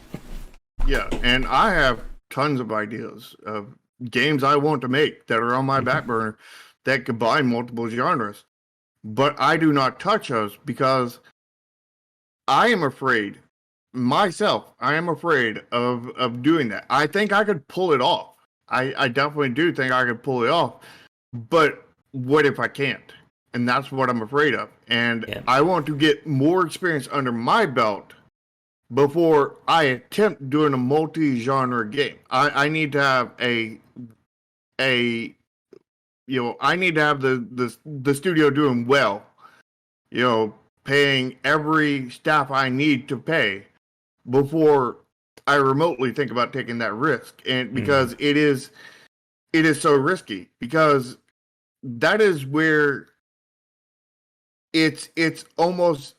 Yeah, and I have tons of ideas of games I want to make that are on my back burner that combine multiple genres. But I do not touch those because I am afraid myself. I am afraid of doing that. I think I could pull it off. I definitely do think I could pull it off. But what if I can't? And that's what I'm afraid of. And Yeah. I want to get more experience under my belt before I attempt doing a multi-genre game. I need to have a I need to have the studio doing well, paying every staff I need to pay before I remotely think about taking that risk. And because it is so risky, because that is where it's almost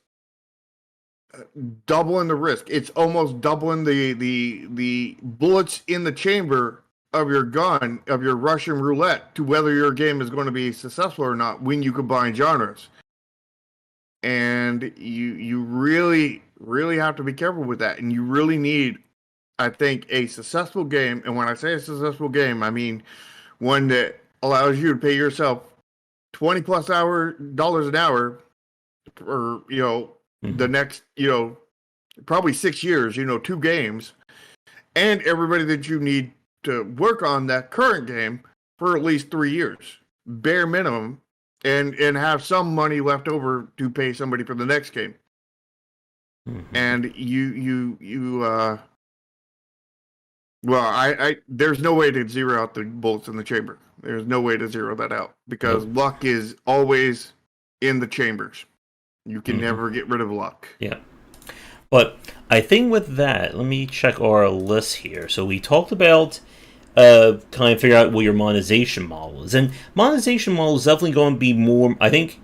doubling the risk. It's almost doubling the bullets in the chamber of your gun, of your Russian roulette, to whether your game is going to be successful or not when you combine genres. And you really, really have to be careful with that. And you really need, I think, a successful game. And when I say a successful game, I mean one that allows you to pay yourself $20+ dollars an hour for, the next, probably 6 years, 2 games, and everybody that you need to work on that current game for at least 3 years, bare minimum, and have some money left over to pay somebody for the next game. And there's no way to zero out the bullets in the chamber. There's no way to zero that out because luck is always in the chambers. You can never get rid of luck. Yeah. But I think with that, let me check our list here. So we talked about kind of figure out what your monetization model is. And monetization model is definitely going to be more, I think,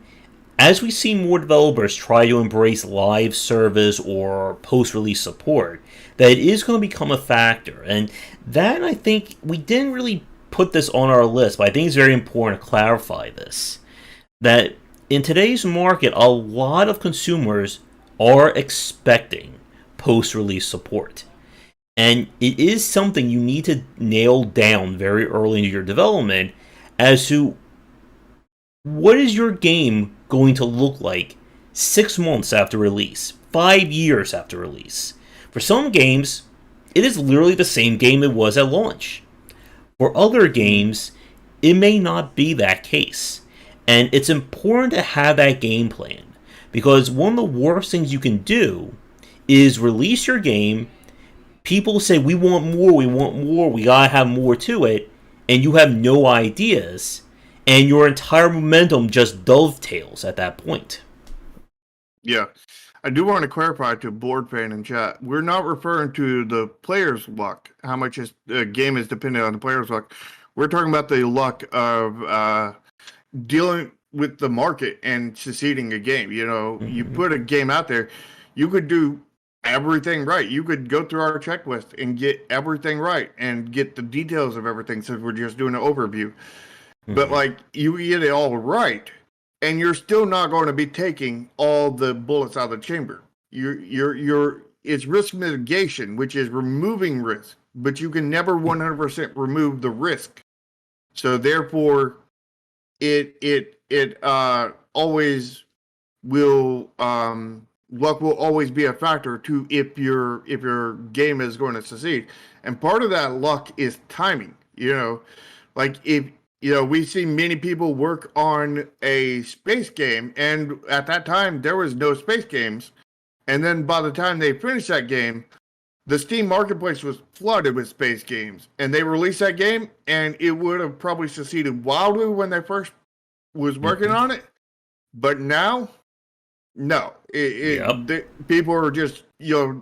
as we see more developers try to embrace live service or post-release support, that it is going to become a factor. And that, I think, we didn't really put this on our list, but I think it's very important to clarify this. That in today's market, a lot of consumers are expecting post-release support. And it is something you need to nail down very early into your development as to what is your game going to look like 6 months after release, 5 years after release. For some games, it is literally the same game it was at launch. For other games, it may not be that case. And it's important to have that game plan, because one of the worst things you can do is release your game, people say, we want more, we gotta have more to it, and you have no ideas, and your entire momentum just dovetails at that point. Yeah. I do want to clarify to Board Fan in chat, we're not referring to the player's luck, how much the game is dependent on the player's luck. We're talking about the luck of dealing with the market and succeeding a game. You put a game out there, you could do everything right. You could go through our checklist and get everything right and get the details of everything, since we're just doing an overview. But you get it all right, and you're still not going to be taking all the bullets out of the chamber. It's risk mitigation, which is removing risk, but you can never 100% remove the risk. So therefore, it always will, luck will always be a factor to if your game is going to succeed. And part of that luck is timing. If we see many people work on a space game, and at that time there was no space games, and then by the time they finished that game, the Steam marketplace was flooded with space games, and they released that game, and it would have probably succeeded wildly when they first was working on it. But now, no. People are just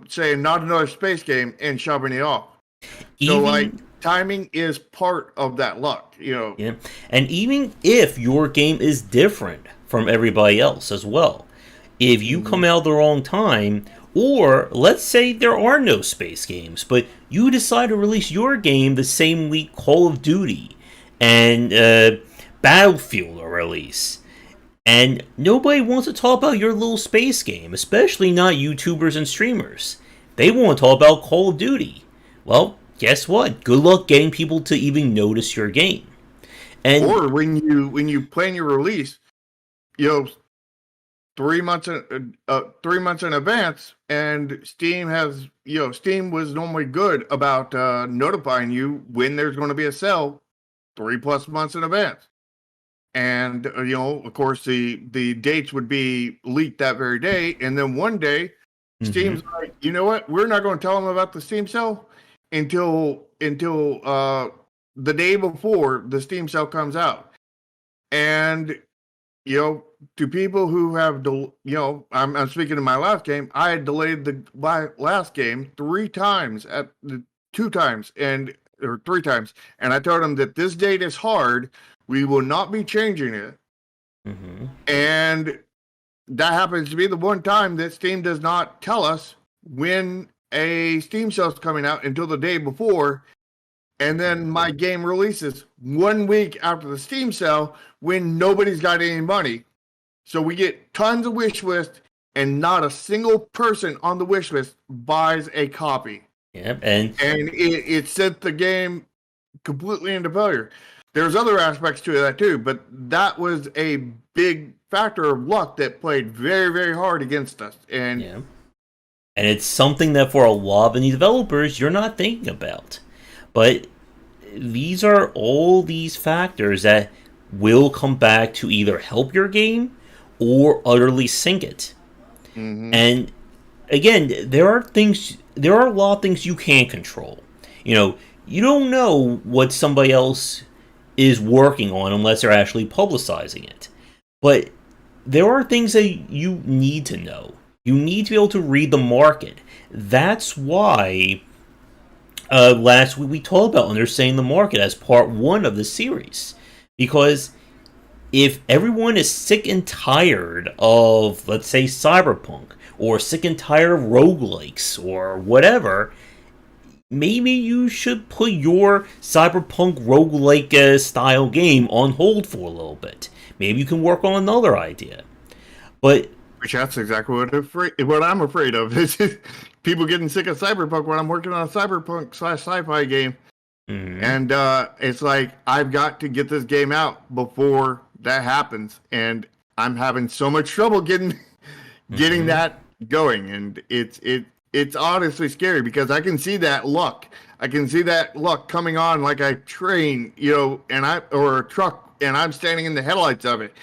saying not another space game and shoving it off. So timing is part of that luck. Yeah, and even if your game is different from everybody else as well, if you come out the wrong time. Or, let's say there are no space games, but you decide to release your game the same week Call of Duty and Battlefield are released. And nobody wants to talk about your little space game, especially not YouTubers and streamers. They want to talk about Call of Duty. Well, guess what? Good luck getting people to even notice your game. And or when you plan your release, you know, 3 months 3 months in advance, and Steam has, Steam was normally good about notifying you when there's going to be a sale 3+ months in advance. And of course, the dates would be leaked that very day, and then one day, Steam's like, you know what? We're not going to tell them about the Steam sale until the day before the Steam sale comes out. And to people who have, I'm speaking of my last game. I had delayed my last game 3 times or 3 times, and I told them that this date is hard. We will not be changing it. And that happens to be the one time that Steam does not tell us when a Steam sale is coming out until the day before. And then my game releases 1 week after the Steam sale when nobody's got any money. So we get tons of wish list, and not a single person on the wish list buys a copy. Yep, and it sent the game completely into failure. There's other aspects to that too, but that was a big factor of luck that played very, very hard against us. And it's something that for a lot of indie developers you're not thinking about. But these are all these factors that will come back to either help your game or utterly sink it. And again, there are a lot of things you can't control. You don't know what somebody else is working on unless they're actually publicizing it. But there are things that you need to know. You need to be able to read the market. That's why last week we talked about understanding the market as part 1 of the series. Because if everyone is sick and tired of, let's say, Cyberpunk, or sick and tired of roguelikes, or whatever, maybe you should put your Cyberpunk roguelike style game on hold for a little bit. Maybe you can work on another idea. But which that's exactly what I'm afraid of. Is people getting sick of Cyberpunk when I'm working on a Cyberpunk / sci-fi game. And it's like, I've got to get this game out before that happens, and I'm having so much trouble getting that going, and it's honestly scary because I can see that luck. I can see that luck coming on like a train, or a truck, and I'm standing in the headlights of it,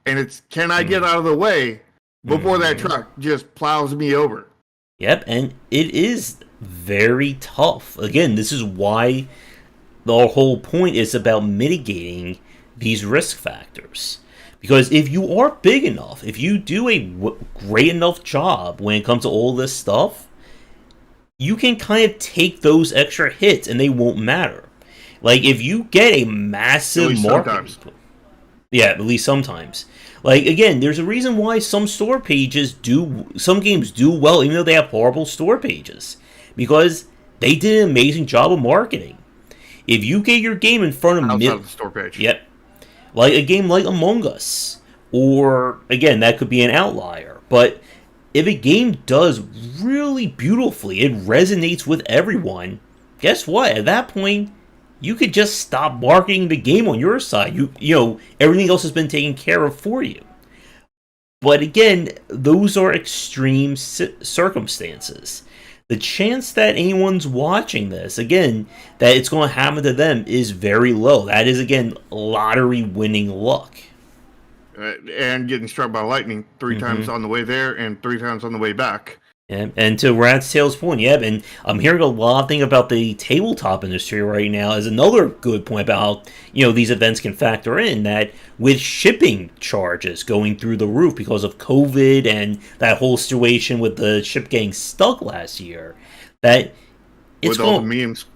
and it's, can I get out of the way before that truck just plows me over? Yep, and it is very tough. Again, this is why the whole point is about mitigating these risk factors. Because if you are big enough, if you do a great enough job when it comes to all this stuff, you can kind of take those extra hits and they won't matter. Like, if you get a massive market... Yeah, at least sometimes. Like, again, there's a reason why some games do well even though they have horrible store pages. Because they did an amazing job of marketing. If you get your game in front of outside of the store page. Yep. Like a game like Among Us. Or, again, that could be an outlier. But if a game does really beautifully, it resonates with everyone, guess what? At that point, you could just stop marketing the game on your side. Everything else has been taken care of for you. But again, those are extreme circumstances. The chance that anyone's watching this, again, that it's going to happen to them is very low. That is, again, lottery winning luck. And getting struck by lightning 3 times on the way there and 3 times on the way back. And to Rat's Tail's point, and I'm hearing a lot of things about the tabletop industry right now as another good point about how, these events can factor in that with shipping charges going through the roof because of COVID and that whole situation with the ship getting stuck last year, that it's with all the memes.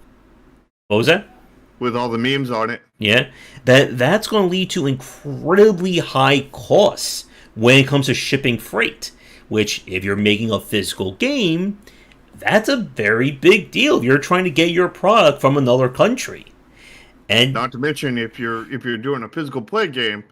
What was that? With all the memes on it. Yeah, that's going to lead to incredibly high costs when it comes to shipping freight. Which, if you're making a physical game, that's a very big deal. You're trying to get your product from another country, and not to mention if you're doing a physical play game,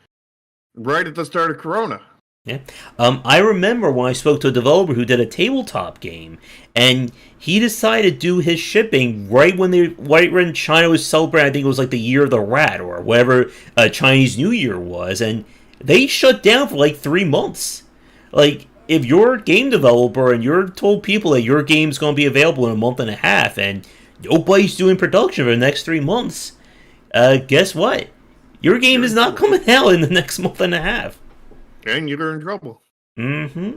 right at the start of Corona, Yeah. I remember when I spoke to a developer who did a tabletop game, and he decided to do his shipping right when China was celebrating. I think it was like the Year of the Rat or whatever Chinese New Year was, and they shut down for like 3 months. Like, if you're a game developer and you're told people that your game's going to be available in a month and a half, and nobody's doing production for the next 3 months, guess what? Your game You're is in not trouble. coming out in the next month and a half. And you're in trouble. Mm-hmm.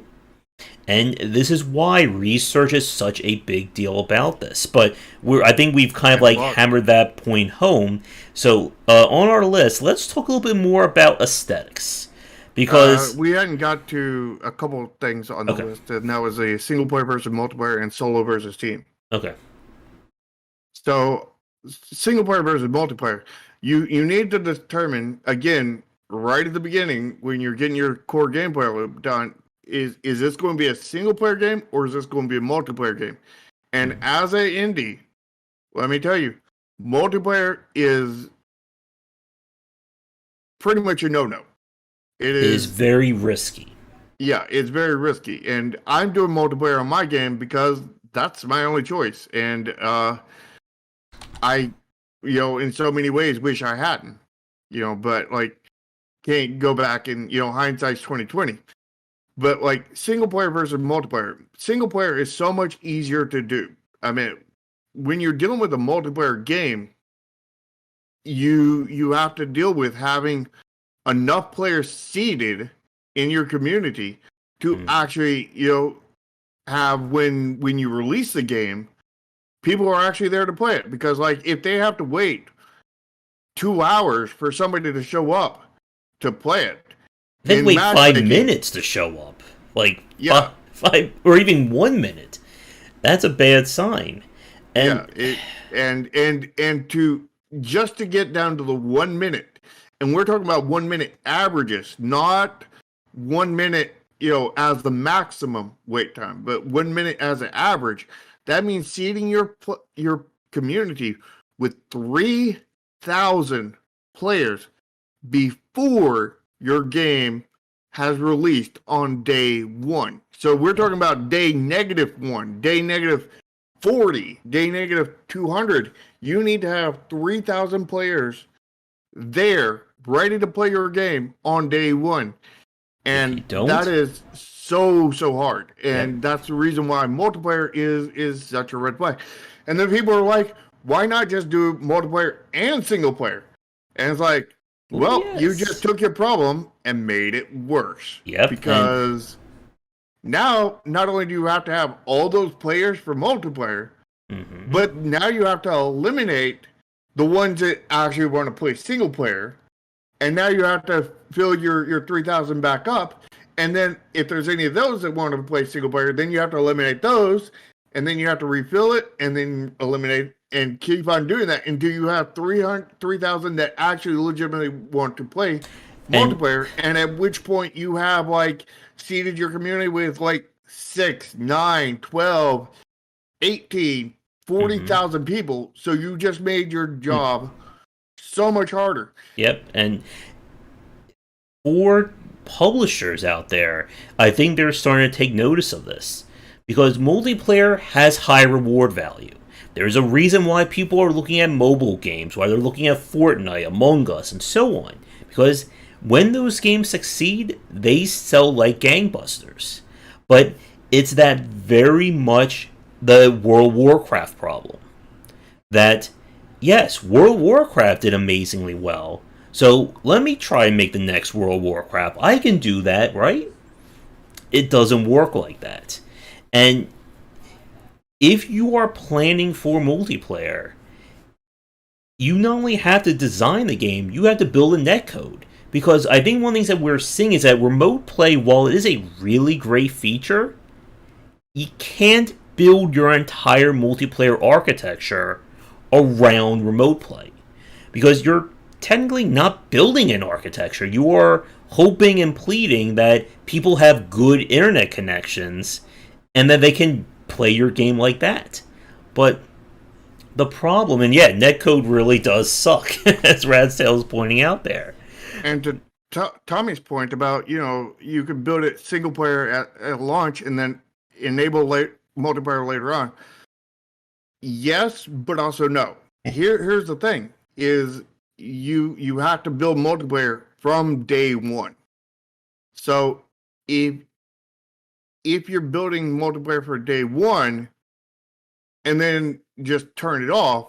And this is why research is such a big deal about this. But I think we've kind of And like luck. hammered that point home. So on our list, let's talk a little bit more about aesthetics, because We hadn't got to a couple of things on the okay, list, and that was a single player versus multiplayer and solo versus team. okay, So, single player versus multiplayer, you need to determine again right at the beginning when you're getting your core gameplay loop done. Is this going to be a single player game or is this going to be a multiplayer game? And as a indie, let me tell you, multiplayer is pretty much a no-no. It it is is, very risky. yeah, it's very risky. And I'm doing multiplayer on my game because that's my only choice. And I, in so many ways wish I hadn't, but like can't go back and, hindsight's 2020. But like single player versus multiplayer, single player is so much easier to do. I mean, when you're dealing with a multiplayer game, you have to deal with having enough players seated in your community to actually, have when you release the game, people are actually there to play it. Because like if they have to wait 2 hours for somebody to show up to play it, They in wait 5 matchmaking, minutes to show up, like yeah, five or even 1 minute. That's a bad sign. And yeah, and to just to get down to the 1 minute, and we're talking about 1 minute averages, not 1 minute, as the maximum wait time, but 1 minute as an average. That means seeding your community with 3,000 players before your game has released on day one. So we're talking about day -1, day -40, day -200. You need to have 3,000 players there ready to play your game on day one. if you And don't, that is so hard. yep. And that's the reason why multiplayer is such a red flag. And then people are like, why not just do multiplayer and single player? And it's like, Well, well, you just yes. took your problem and made it worse. Yep, Because now, not only do you have to have all those players for multiplayer, but now you have to eliminate the ones that actually want to play single player. And now you have to fill your 3,000 back up. And then if there's any of those that want to play single player, then you have to eliminate those. And then you have to refill it and then eliminate and keep on doing that until you have 3,000 that actually legitimately want to play And multiplayer. And at which point you have like seeded your community with like 6, 9, 12, 18, 40,000 people. So you just made your job so much harder. yep, and for publishers out there, I think they're starting to take notice of this, because multiplayer has high reward value. There's a reason why people are looking at mobile games, why they're looking at Fortnite, Among Us, and so on. Because when those games succeed, they sell like gangbusters. But it's that very much the World of Warcraft problem. That, yes, World of Warcraft did amazingly well, so let me try and make the next World of Warcraft. I can do that, right? It doesn't work like that. And if you are planning for multiplayer, you not only have to design the game, you have to build a netcode. Because I think one of the things that we're seeing is that remote play, while it is a really great feature, you can't build your entire multiplayer architecture around remote play. Because you're technically not building an architecture. You are hoping and pleading that people have good internet connections and that they can play your game like that. But the problem, and yeah, netcode really does suck, as Radstail is pointing out there. And Tommy's point about, you could build it single player at launch and then enable multiplayer later on. Yes, but also no. Here's the thing: is you have to build multiplayer from day one. So if you're building multiplayer for day one and then just turn it off,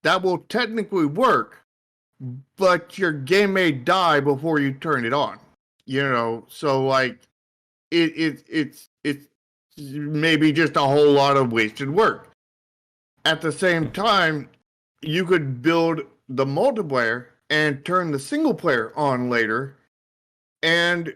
that will technically work, but your game may die before you turn it on. So like it's maybe just a whole lot of wasted work. At the same time, you could build the multiplayer and turn the single player on later, and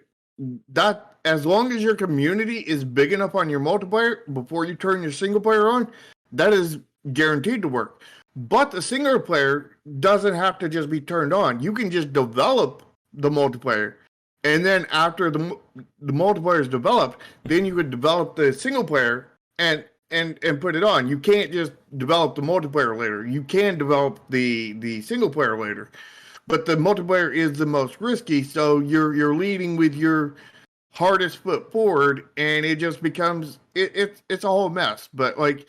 that, as long as your community is big enough on your multiplayer before you turn your single player on, that is guaranteed to work. But the single player doesn't have to just be turned on. You can just develop the multiplayer, and then after the multiplayer is developed, then you could develop the single player and put it on. You can't just develop the multiplayer later. You can develop the single player later, but the multiplayer is the most risky. So you're leading with your hardest foot forward, and it just becomes it's a whole mess. But like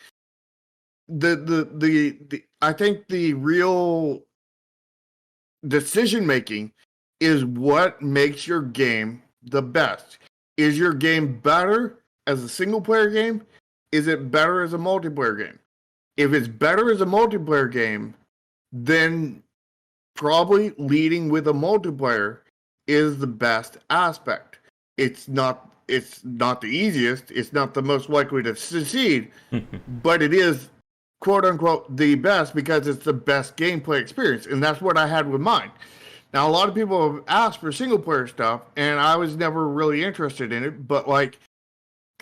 the I think the real decision making is what makes your game the best. Is your game better as a single player game? Is it better as a multiplayer game? If it's better as a multiplayer game, then probably leading with a multiplayer is the best aspect. It's not the easiest, it's not the most likely to succeed, but it is quote unquote the best because it's the best gameplay experience, and that's what I had with mine. Now a lot of people have asked for single player stuff, and I was never really interested in it, but like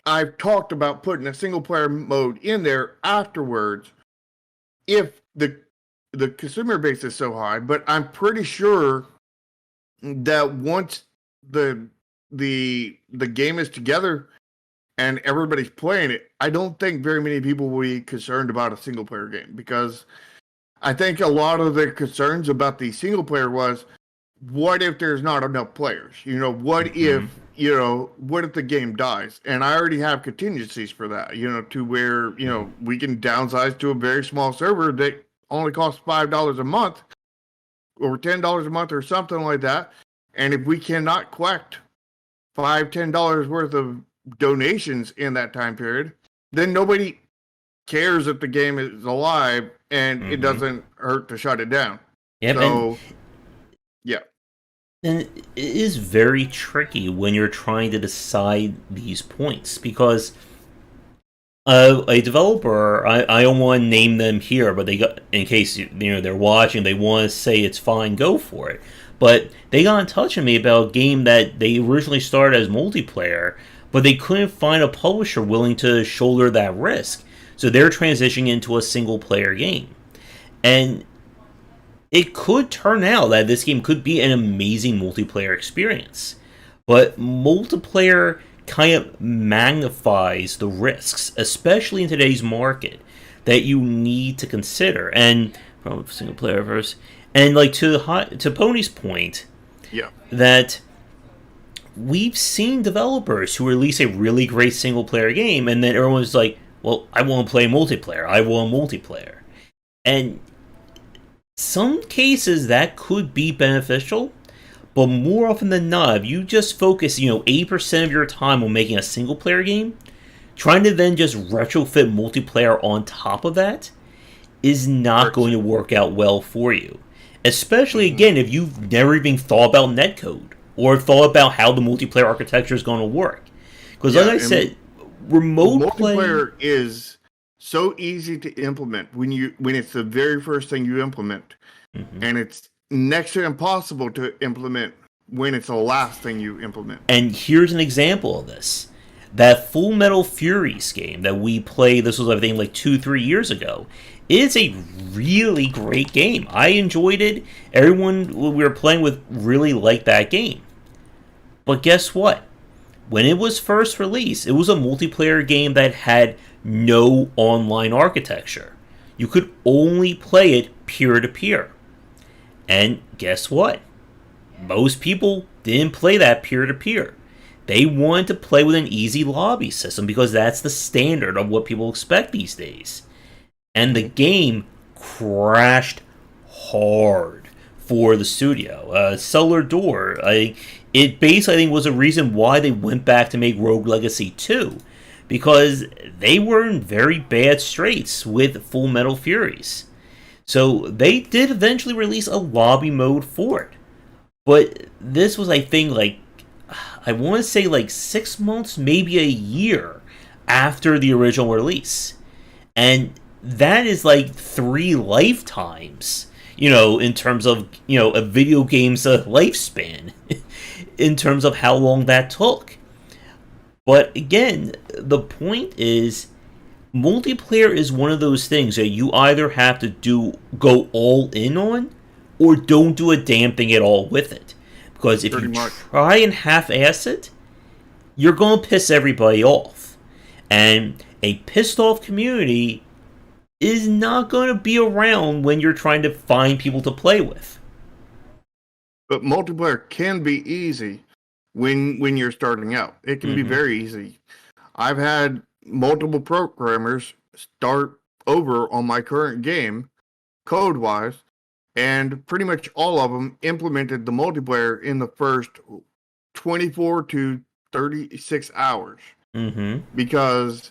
I've talked about putting a single player mode in there afterwards if the consumer base is so high, but I'm pretty sure that once the game is together and everybody's playing it, I don't think very many people will be concerned about a single player game, because I think a lot of the concerns about the single player was, what if there's not enough players? What if the game dies? And I already have contingencies for that, to where, we can downsize to a very small server that only costs $5 a month or $10 a month or something like that. And if we cannot collect $10 worth of donations in that time period, then nobody cares if the game is alive, and it doesn't hurt to shut it down. Yep, so, yeah. And it is very tricky when you're trying to decide these points, because a developer, I don't want to name them here, but they got, in case they're watching, they want to say it's fine, go for it. But they got in touch with me about a game that they originally started as multiplayer, but they couldn't find a publisher willing to shoulder that risk, so they're transitioning into a single player game. And it could turn out that this game could be an amazing multiplayer experience. But multiplayer kind of magnifies the risks, especially in today's market, that you need to consider. And from single player versus, and like to Pony's point, yeah, that we've seen developers who release a really great single player game, and then everyone's like, well, I want to play multiplayer. I want multiplayer. And some cases that could be beneficial, but more often than not, if you just focus, 80% of your time on making a single player game, trying to then just retrofit multiplayer on top of that is not going to work out well for you. Especially, again, if you've never even thought about netcode or thought about how the multiplayer architecture is going to work. Because like I said, remote multiplayer is so easy to implement when it's the very first thing you implement, and it's next to impossible to implement when it's the last thing you implement. And here's an example of this. That Full Metal Furies game that we played, this was I think like 2-3 years ago, is a really great game. I enjoyed it. Everyone we were playing with really liked that game. But guess what? When it was first released, it was a multiplayer game that had no online architecture. You could only play it peer-to-peer. And guess what? Most people didn't play that peer-to-peer. They wanted to play with an easy lobby system because that's the standard of what people expect these days. And the game crashed hard for the studio. Cellar Door, it basically, I think, was a reason why they went back to make Rogue Legacy 2, because they were in very bad straits with Full Metal Furies. So they did eventually release a lobby mode for it. But this was, I think, like, I want to say like 6 months, maybe a year after the original release. And that is like 3 lifetimes, in terms of, a video game's lifespan, in terms of how long that took. But again, the point is, multiplayer is one of those things that you either have to go all in on, or don't do a damn thing at all with it. Because if you try and half-ass it, you're going to piss everybody off. And a pissed-off community is not going to be around when you're trying to find people to play with. But multiplayer can be easy when you're starting out. It can be very easy. I've had multiple programmers start over on my current game, code-wise, and pretty much all of them implemented the multiplayer in the first 24 to 36 hours. Because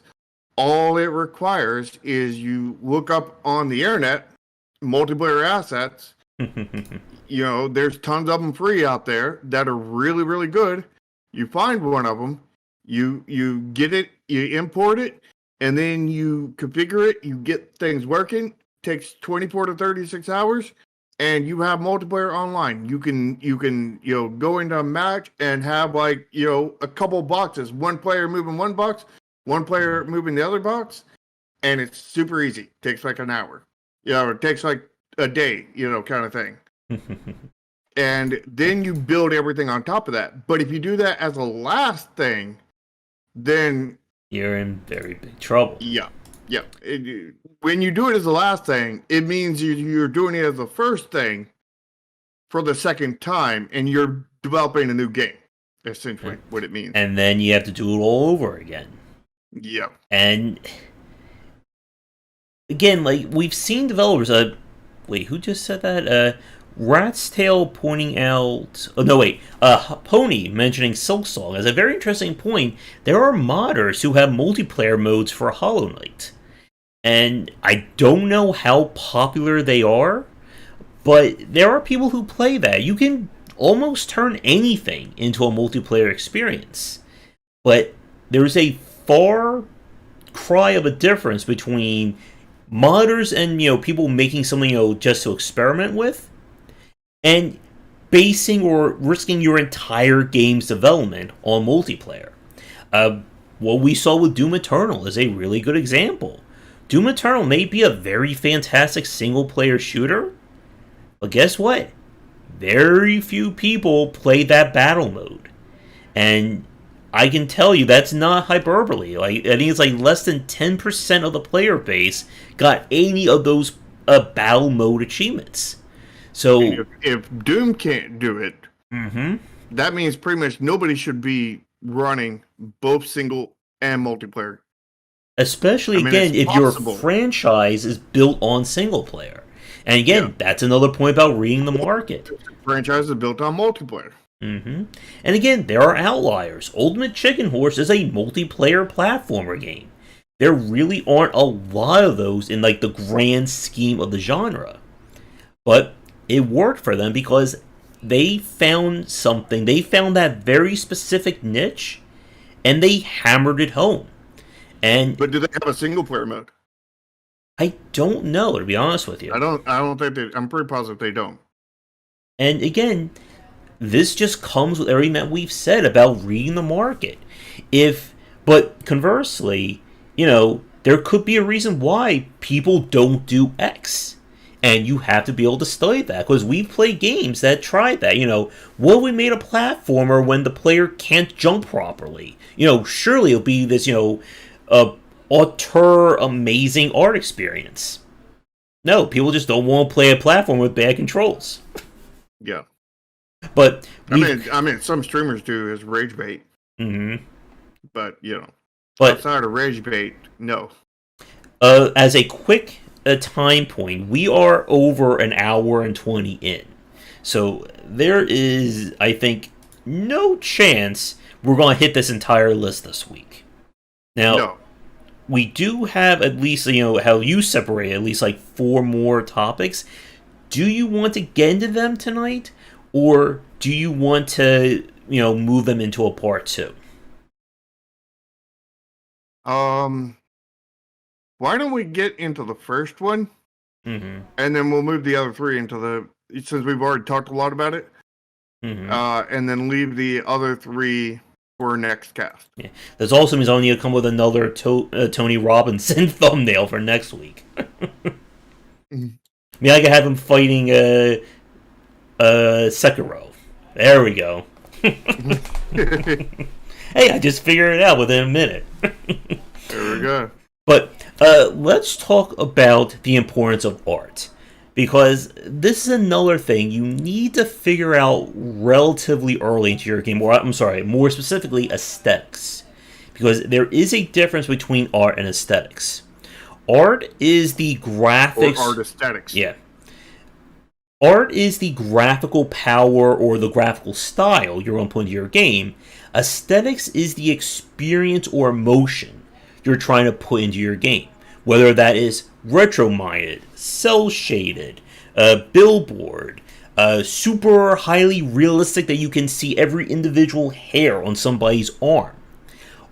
all it requires is you look up on the internet multiplayer assets. There's tons of them free out there that are really, really good. You find one of them, you get it, you import it, and then you configure it, you get things working. Takes 24 to 36 hours. And you have multiplayer online. You can go into a match and have a couple boxes. One player moving one box, one player moving the other box, and it's super easy. Takes like an hour. It takes like a day, kind of thing. And then you build everything on top of that. But if you do that as a last thing, then you're in very big trouble. Yeah. Yeah. When you do it as the last thing, it means you're doing it as the first thing for the second time, and you're developing a new game. Essentially, what it means. And then you have to do it all over again. Yeah. And again, like, we've seen developers. Wait, who just said that? Rat's Tail pointing out. Oh no, wait. Pony mentioning Silksong as a very interesting point. There are modders who have multiplayer modes for Hollow Knight, and I don't know how popular they are, but there are people who play that. You can almost turn anything into a multiplayer experience, but there's a far cry of a difference between modders and people making something just to experiment with, and basing or risking your entire game's development on multiplayer. What we saw with Doom Eternal is a really good example. Doom Eternal may be a very fantastic single-player shooter, but guess what? Very few people play that battle mode. And I can tell you that's not hyperbole. I think it's like less than 10% of the player base got any of those battle mode achievements. So if Doom can't do it, that means pretty much nobody should be running both single and multiplayer. Especially, again, if your franchise is built on single player. And again, that's another point about reading the market. Franchise is built on multiplayer. And again, there are outliers. Ultimate Chicken Horse is a multiplayer platformer game. There really aren't a lot of those in like the grand scheme of the genre. But it worked for them because they found something. They found that very specific niche, and they hammered it home. But do they have a single player mode? I don't know, to be honest with you. I don't think they. I'm pretty positive they don't. And again, this just comes with everything that we've said about reading the market. But conversely, there could be a reason why people don't do X. And you have to be able to study that, because we've played games that tried that. What if we made a platformer when the player can't jump properly? Surely it'll be this, auteur amazing art experience. No, people just don't want to play a platform with bad controls. Yeah. But I mean, some streamers do as rage bait, mm-hmm. but But outside of rage bait, no. as a quick time point, we are over an hour and 20 in. So there is, I think, no chance we're going to hit this entire list this week. Now, No. we do have at least, how you separate at least like 4 more topics. Do you want to get into them tonight? Or do you want to, move them into a part 2? Why don't we get into the first one, Mm-hmm. and then we'll move the other 3 into since we've already talked a lot about it, Mm-hmm. and then leave the other 3 for next cast. Yeah. This also means I'll need to come with another Tony Robinson thumbnail for next week. Maybe I could have him fighting Sekiro. There we go. Hey, I just figured it out within a minute. There we go. But let's talk about the importance of art. Because this is another thing you need to figure out relatively early into your game. Or, I'm sorry, more specifically, aesthetics. Because there is a difference between art and aesthetics. Art is the graphics... Or art aesthetics. Yeah. Art is the graphical power or the graphical style you're going to put into your game. Aesthetics is the experience or emotion you're trying to put into your game. Whether that is retro-minded, cel-shaded, billboard, super highly realistic that you can see every individual hair on somebody's arm.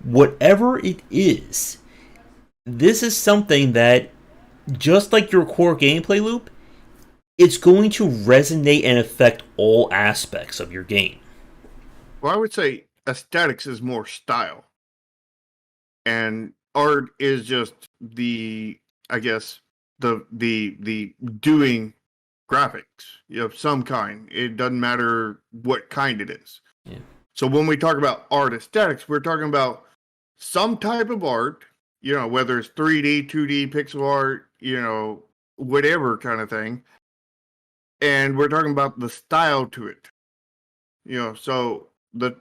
Whatever it is, this is something that, just like your core gameplay loop, it's going to resonate and affect all aspects of your game. Well, I would say aesthetics is more style. And art is just the doing graphics of some kind. It doesn't matter what kind it is. Yeah. So when we talk about art aesthetics, we're talking about some type of art, whether it's 3D, 2D, pixel art, whatever kind of thing. And we're talking about the style to it. So the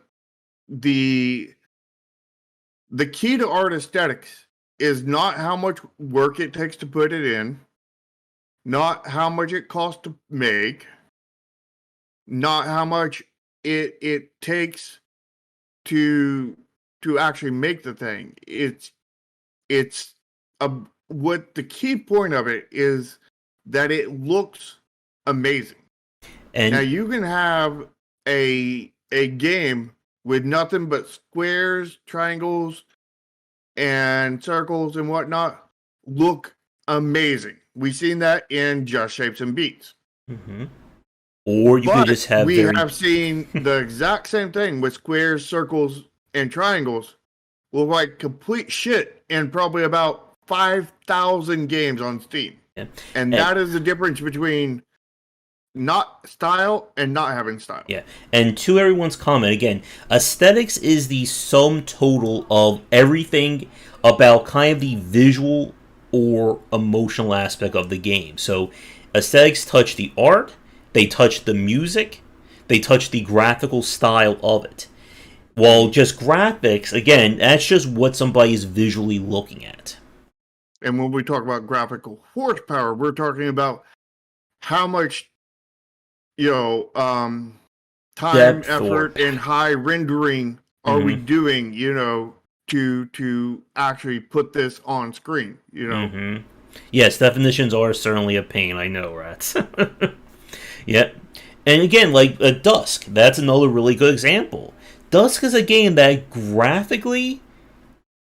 key to art aesthetics is not how much work it takes to put it in, not how much it costs to make, not how much it takes to actually make the thing. What the key point of it is that it looks amazing. And now you can have a game with nothing but squares, triangles, and circles and whatnot look amazing. We've seen that in Just Shapes and Beats. Mm-hmm. Or you could just have... We have seen the exact same thing with squares, circles, and triangles look like complete shit in probably about 5,000 games on Steam. Yeah. And that is the difference between not style and not having style. Yeah. And to everyone's comment, again, aesthetics is the sum total of everything about kind of the visual or emotional aspect of the game. So aesthetics touch the art, they touch the music, they touch the graphical style of it. While just graphics, again, that's just what somebody is visually looking at. And when we talk about graphical horsepower, we're talking about how much time, depth, effort, and high rendering are we doing, to actually put this on screen, Mm-hmm. Yes, definitions are certainly a pain, I know, rats. Yeah. And again, like Dusk, that's another really good example. Dusk is a game that graphically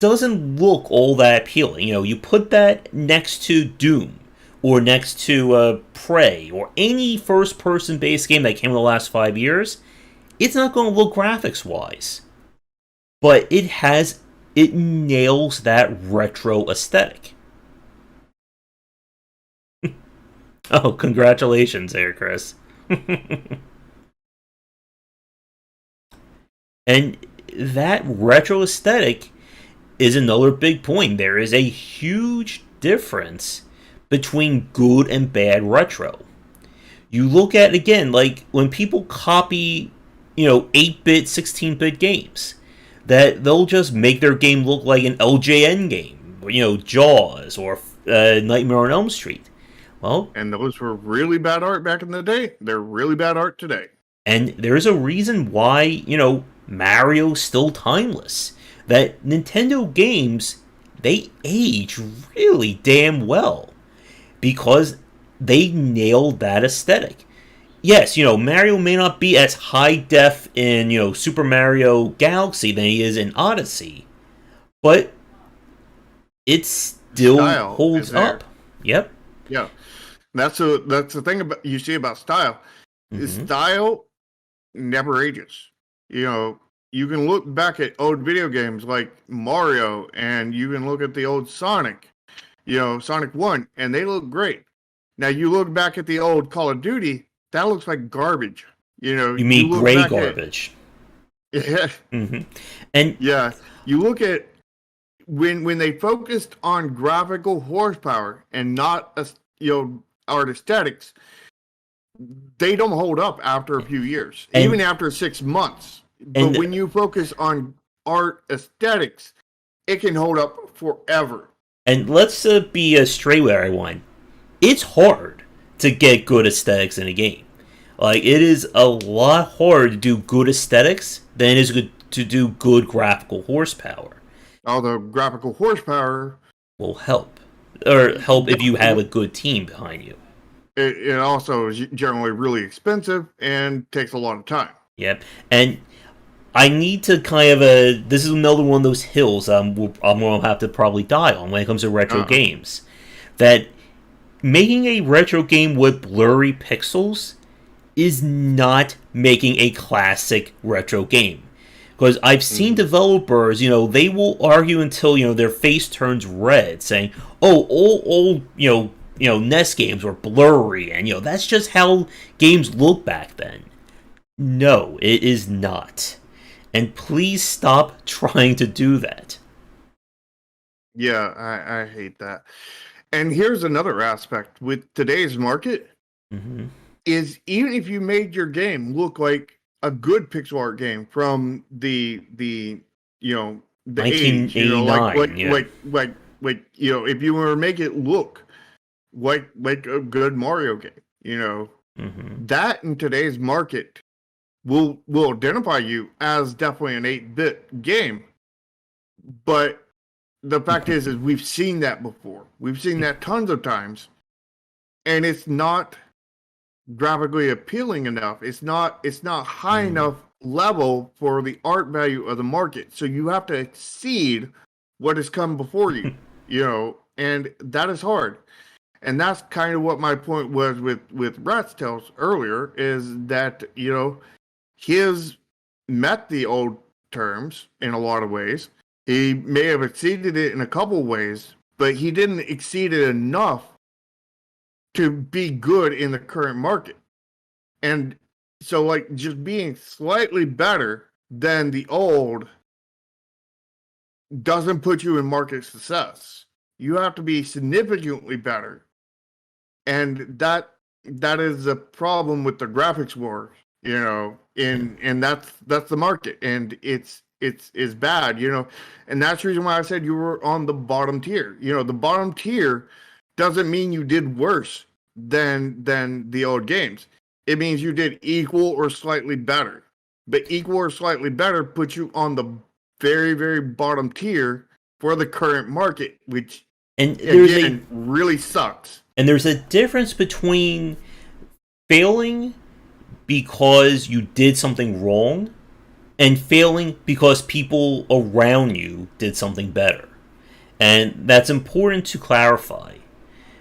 doesn't look all that appealing. You put that next to Doom, or next to Prey, or any first-person based game that came in the last 5 years, it's not going to look graphics-wise. But it nails that retro aesthetic. Oh, congratulations there, Chris. And that retro aesthetic is another big point. There is a huge difference between good and bad retro. You look at, again, like when people copy, 8-bit, 16-bit games, that they'll just make their game look like an LJN game, Jaws or Nightmare on Elm Street. Well, And those were really bad art back in the day. They're really bad art today. and there's a reason why, Mario's still timeless. That Nintendo games, they age really damn well because they nailed that aesthetic. Yes, Mario may not be as high def in, Super Mario Galaxy than he is in Odyssey, but it still Style is holds there. up. Yep. Yeah. That's the thing about you see about style. Mhm. Style never ages. You can look back at old video games like Mario, and you can look at the old Sonic, Sonic 1, and they look great. Now you look back at the old Call of Duty, that looks like garbage. You You mean look gray back garbage. at hmm And yeah, you look at when they focused on graphical horsepower and not art aesthetics, they don't hold up after a few years, And- even after 6 months. and- But when you focus on art aesthetics, it can hold up forever. And let's be straight with everyone. It's hard to get good aesthetics in a game. Like, it is a lot harder to do good aesthetics than it is to do good graphical horsepower. Although graphical horsepower, Will help. Or help if you have a good team behind you. it also is generally really expensive and takes a lot of time. Yep. And I need to kind of this is another one of those hills I'm going to have to probably die on when it comes to retro games. That making a retro game with blurry pixels is not making a classic retro game. Because I've seen developers, they will argue until, their face turns red, saying, oh, all old, NES games were blurry, and, that's just how games look back then. No, it is not. And please stop trying to do that. Yeah, I hate that. And here's another aspect with today's market Mm-hmm. is even if you made your game look like a good pixel art game from the the age, 1989, if you were to make it look like a good Mario game, Mm-hmm. that in today's market will identify you as definitely an 8-bit game. But the fact is we've seen that before. We've seen that tons of times, and it's not graphically appealing enough. It's not high enough level for the art value of the market. So you have to exceed what has come before you, and that is hard. And that's kind of what my point was with Rat's Tales earlier, is that, his met the old terms in a lot of ways. He may have exceeded it in a couple ways, but he didn't exceed it enough to be good in the current market. And so, like, just being slightly better than the old doesn't put you in market success. You have to be significantly better. And that is a problem with the graphics war, and that's the market. And it's bad, and that's the reason why I said you were on the bottom tier. The bottom tier doesn't mean you did worse than the old games. It means you did equal or slightly better. But equal or slightly better puts you on the very, very bottom tier for the current market, which again really sucks. And there's a difference between failing because you did something wrong and failing because people around you did something better. And that's important to clarify,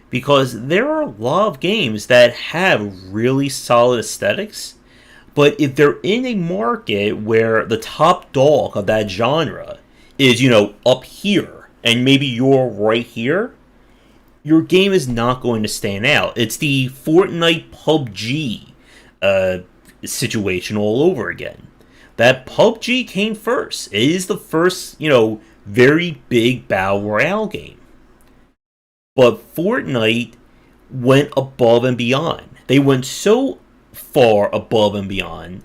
because there are a lot of games that have really solid aesthetics, but if they're in a market where the top dog of that genre is, up here, and maybe you're right here, your game is not going to stand out. It's the Fortnite PUBG situation all over again. That PUBG came first. It is the first, very big Battle Royale game. But Fortnite went above and beyond. They went so far above and beyond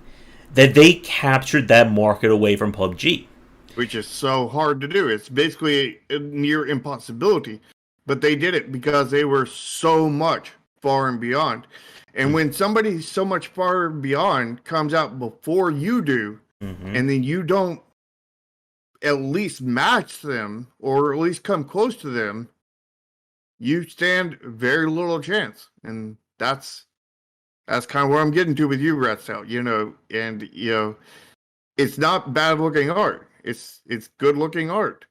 that they captured that market away from PUBG. Which is so hard to do. It's basically a near impossibility. But they did it because they were so much far and beyond. And when somebody so much far beyond comes out before you do, and then you don't at least match them or at least come close to them, you stand very little chance. And that's kind of what I'm getting to with you, Red Stout, and it's not bad looking art. It's good looking art.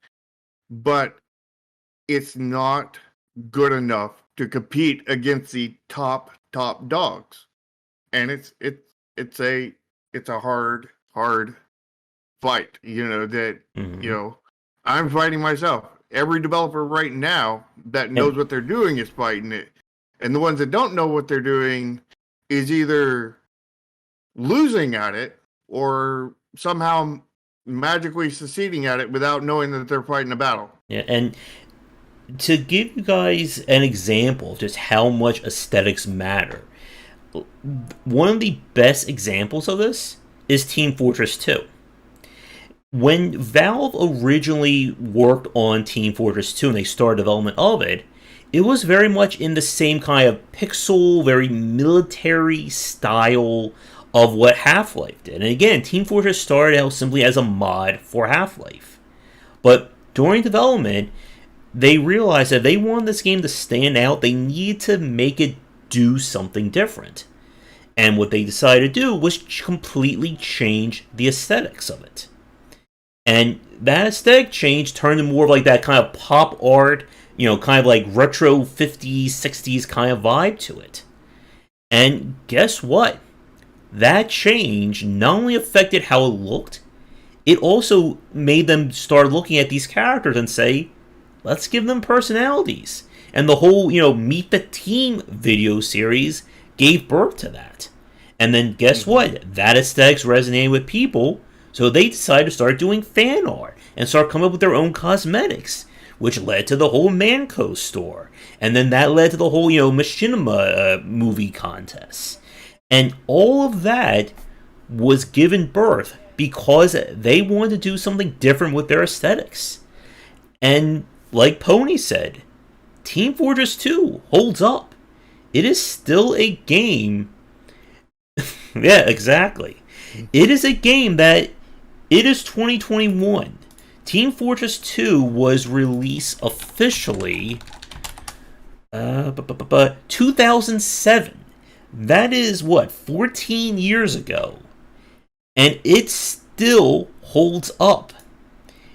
But it's not good enough to compete against the top dogs. And it's a hard fight, I'm fighting myself. Every developer right now that knows what they're doing is fighting it. And the ones that don't know what they're doing is either losing at it or somehow magically succeeding at it without knowing that they're fighting a battle. Yeah, and to give you guys an example of just how much aesthetics matter, one of the best examples of this is Team Fortress 2. When Valve originally worked on Team Fortress 2 and they started development of it, it was very much in the same kind of pixel, very military style of what Half-Life did. And again, Team Fortress started out simply as a mod for Half-Life. But during development, they realized that if they wanted this game to stand out, they needed to make it do something different. And what they decided to do was completely change the aesthetics of it. And that aesthetic change turned into more of like that kind of pop art, kind of like retro 50s, 60s kind of vibe to it. And guess what? That change not only affected how it looked, it also made them start looking at these characters and say, let's give them personalities. And the whole, Meet the Team video series gave birth to that. And then guess what? That aesthetics resonated with people, so they decided to start doing fan art and start coming up with their own cosmetics, which led to the whole Manco store. And then that led to the whole, Machinima movie contests. And all of that was given birth because they wanted to do something different with their aesthetics. And like Pony said, Team Fortress 2 holds up. It is still a game. Yeah, exactly. It is a game that it is 2021. Team Fortress 2 was released officially 2007. That is 14 years ago. And it still holds up.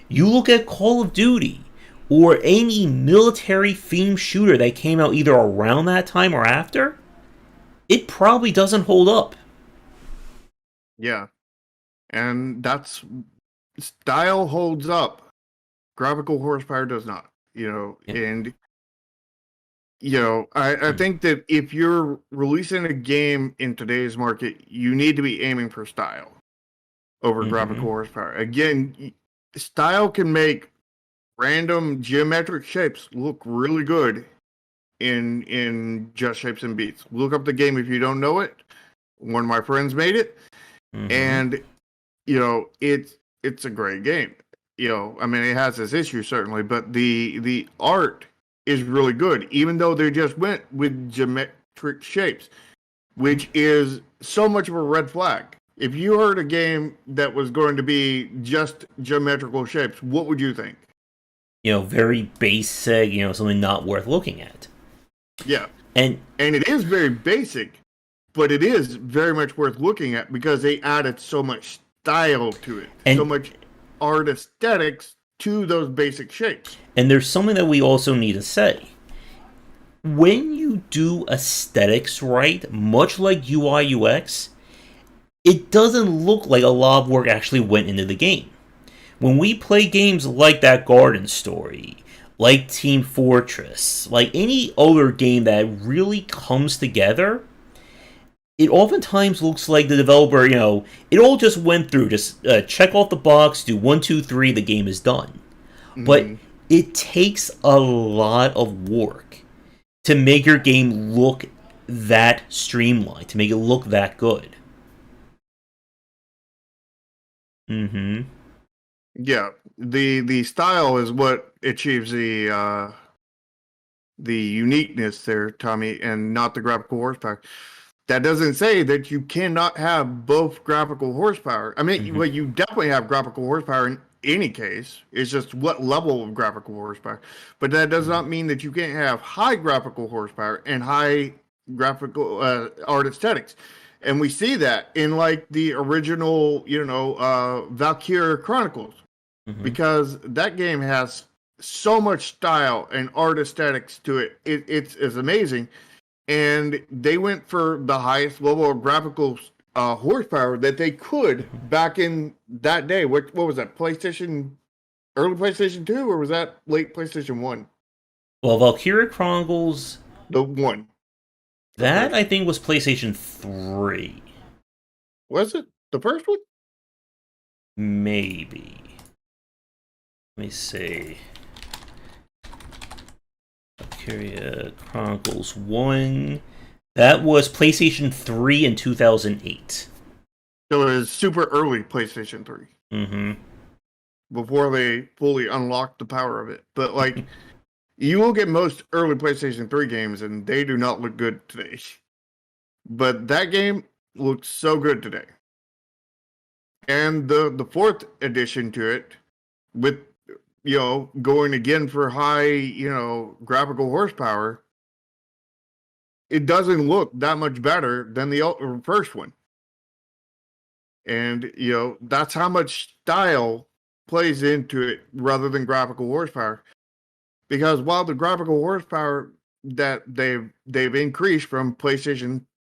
You look at Call of Duty or any military-themed shooter that came out either around that time or after, it probably doesn't hold up. Yeah. And that's... Style holds up. Graphical horsepower does not. And... I think that if you're releasing a game in today's market, you need to be aiming for style over graphical horsepower. Again, style can make random geometric shapes look really good in Just Shapes and Beats. Look up the game if you don't know it. One of my friends made it, and it's a great game. It has its issues certainly, but the art is really good, even though they just went with geometric shapes, which is so much of a red flag. If you heard a game that was going to be just geometrical shapes, what would you think? Very basic, something not worth looking at. Yeah. And it is very basic, but it is very much worth looking at because they added so much style to it, so much art aesthetics to those basic shapes. And there's something that we also need to say. When you do aesthetics right, much like UI UX, it doesn't look like a lot of work actually went into the game. When we play games like that Garden Story, like Team Fortress, like any other game that really comes together, it oftentimes looks like the developer, it all just went through, just check off the box, do 1, 2, 3, the game is done. But it takes a lot of work to make your game look that streamlined, to make it look that good. Mm-hmm. Yeah, the style is what achieves the uniqueness there, Tommy, and not the graphical horsepower. That doesn't say that you cannot have both graphical horsepower. I mean, Mm-hmm. well, you definitely have graphical horsepower in any case. It's just what level of graphical horsepower. But that does not mean that you can't have high graphical horsepower and high graphical art aesthetics. And we see that in like the original, Valkyria Chronicles, Mm-hmm. because that game has so much style and art aesthetics to it. It's amazing, and they went for the highest level of graphical horsepower that they could back in that day. What was that? Early PlayStation 2, or was that late PlayStation 1? Well, Valkyria Chronicles, The one, the that first. I think was PlayStation 3. Was it the first one? Maybe. Let me see. Valkyria Chronicles 1. That was PlayStation 3 in 2008. So it was super early PlayStation 3 Mm-hmm. before they fully unlocked the power of it. But like, you will get most early PlayStation 3 games, and they do not look good today. But that game looks so good today. And the fourth addition to it, with going again for high graphical horsepower, it doesn't look that much better than the first one. And that's how much style plays into it rather than graphical horsepower. Because while the graphical horsepower that they've increased from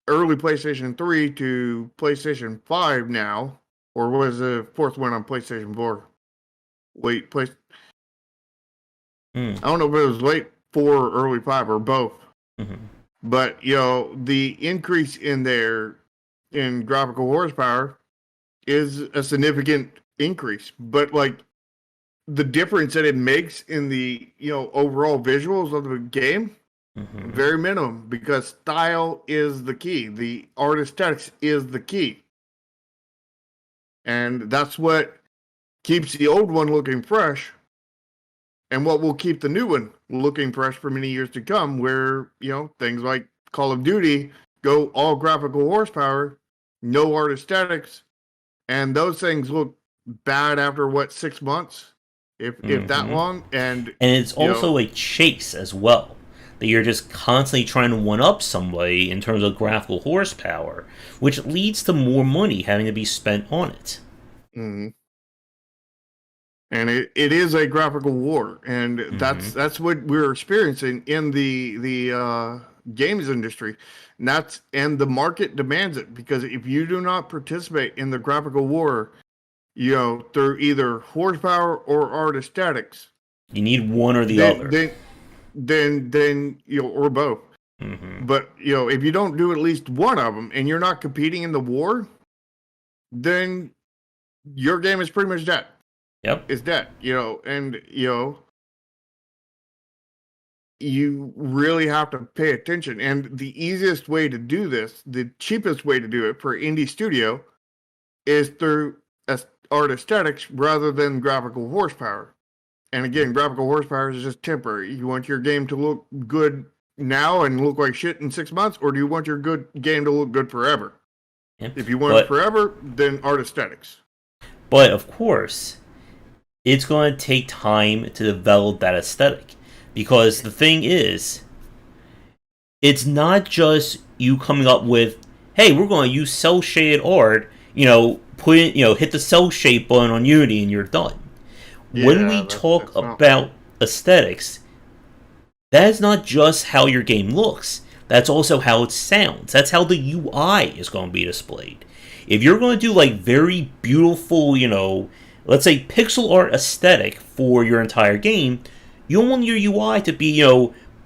early PlayStation 3 to PlayStation 5 now, or was the fourth one on PlayStation 4? Late play Mm. I don't know if it was late 4 or early 5 or both. Mm-hmm. But the increase in graphical horsepower is a significant increase. But like, the difference that it makes in the overall visuals of the game, Mm-hmm. very minimum, because style is the key. The art aesthetics is the key, and that's what keeps the old one looking fresh, and what will keep the new one looking fresh for many years to come. Where things like Call of Duty go all graphical horsepower, no art aesthetics, and those things look bad after 6 months, if that Mm-hmm. long, and And it's you know also a chase as well. That you're just constantly trying to one up somebody in terms of graphical horsepower, which leads to more money having to be spent on it. mhm. And it is a graphical war, and Mm-hmm. that's what we're experiencing in the games industry. And the market demands it, because if you do not participate in the graphical war, through either horsepower or art aesthetics, You need one or the then other. then then or both. Mm-hmm. But if you don't do at least one of them, and you're not competing in the war, then your game is pretty much dead. Yep. It's dead. And you really have to pay attention. And the easiest way to do this, the cheapest way to do it for indie studio, is through art aesthetics rather than graphical horsepower. And again, graphical horsepower is just temporary. You want your game to look good now and look like shit in 6 months, or do you want your good game to look good forever? Yep. If you want it But forever, then art aesthetics. but of course, it's going to take time to develop that aesthetic, because the thing is, it's not just you coming up with, hey, we're going to use cell shaded art, put in, hit the cell shade button on Unity and you're done. When Yeah, we talk that's not. about aesthetics, that is not just how your game looks. That's also how it sounds. That's how the UI is going to be displayed. If you're going to do like very beautiful, let's say pixel art aesthetic for your entire game, you don't want your UI to be,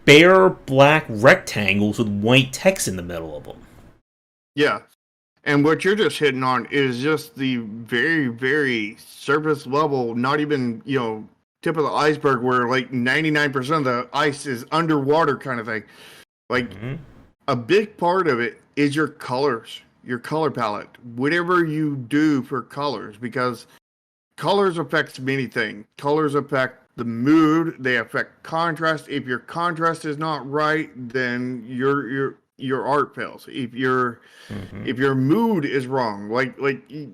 bare black rectangles with white text in the middle of them. Yeah. And what you're just hitting on is just the very, very surface level, not even, tip of the iceberg, where like 99% of the ice is underwater kind of thing. Like, Mm-hmm. a big part of it is your colors, your color palette, whatever you do for colors, because colors affects many things. Colors affect the mood, they affect contrast. If your contrast is not right, then your art fails. Hmm. If your mood is wrong, like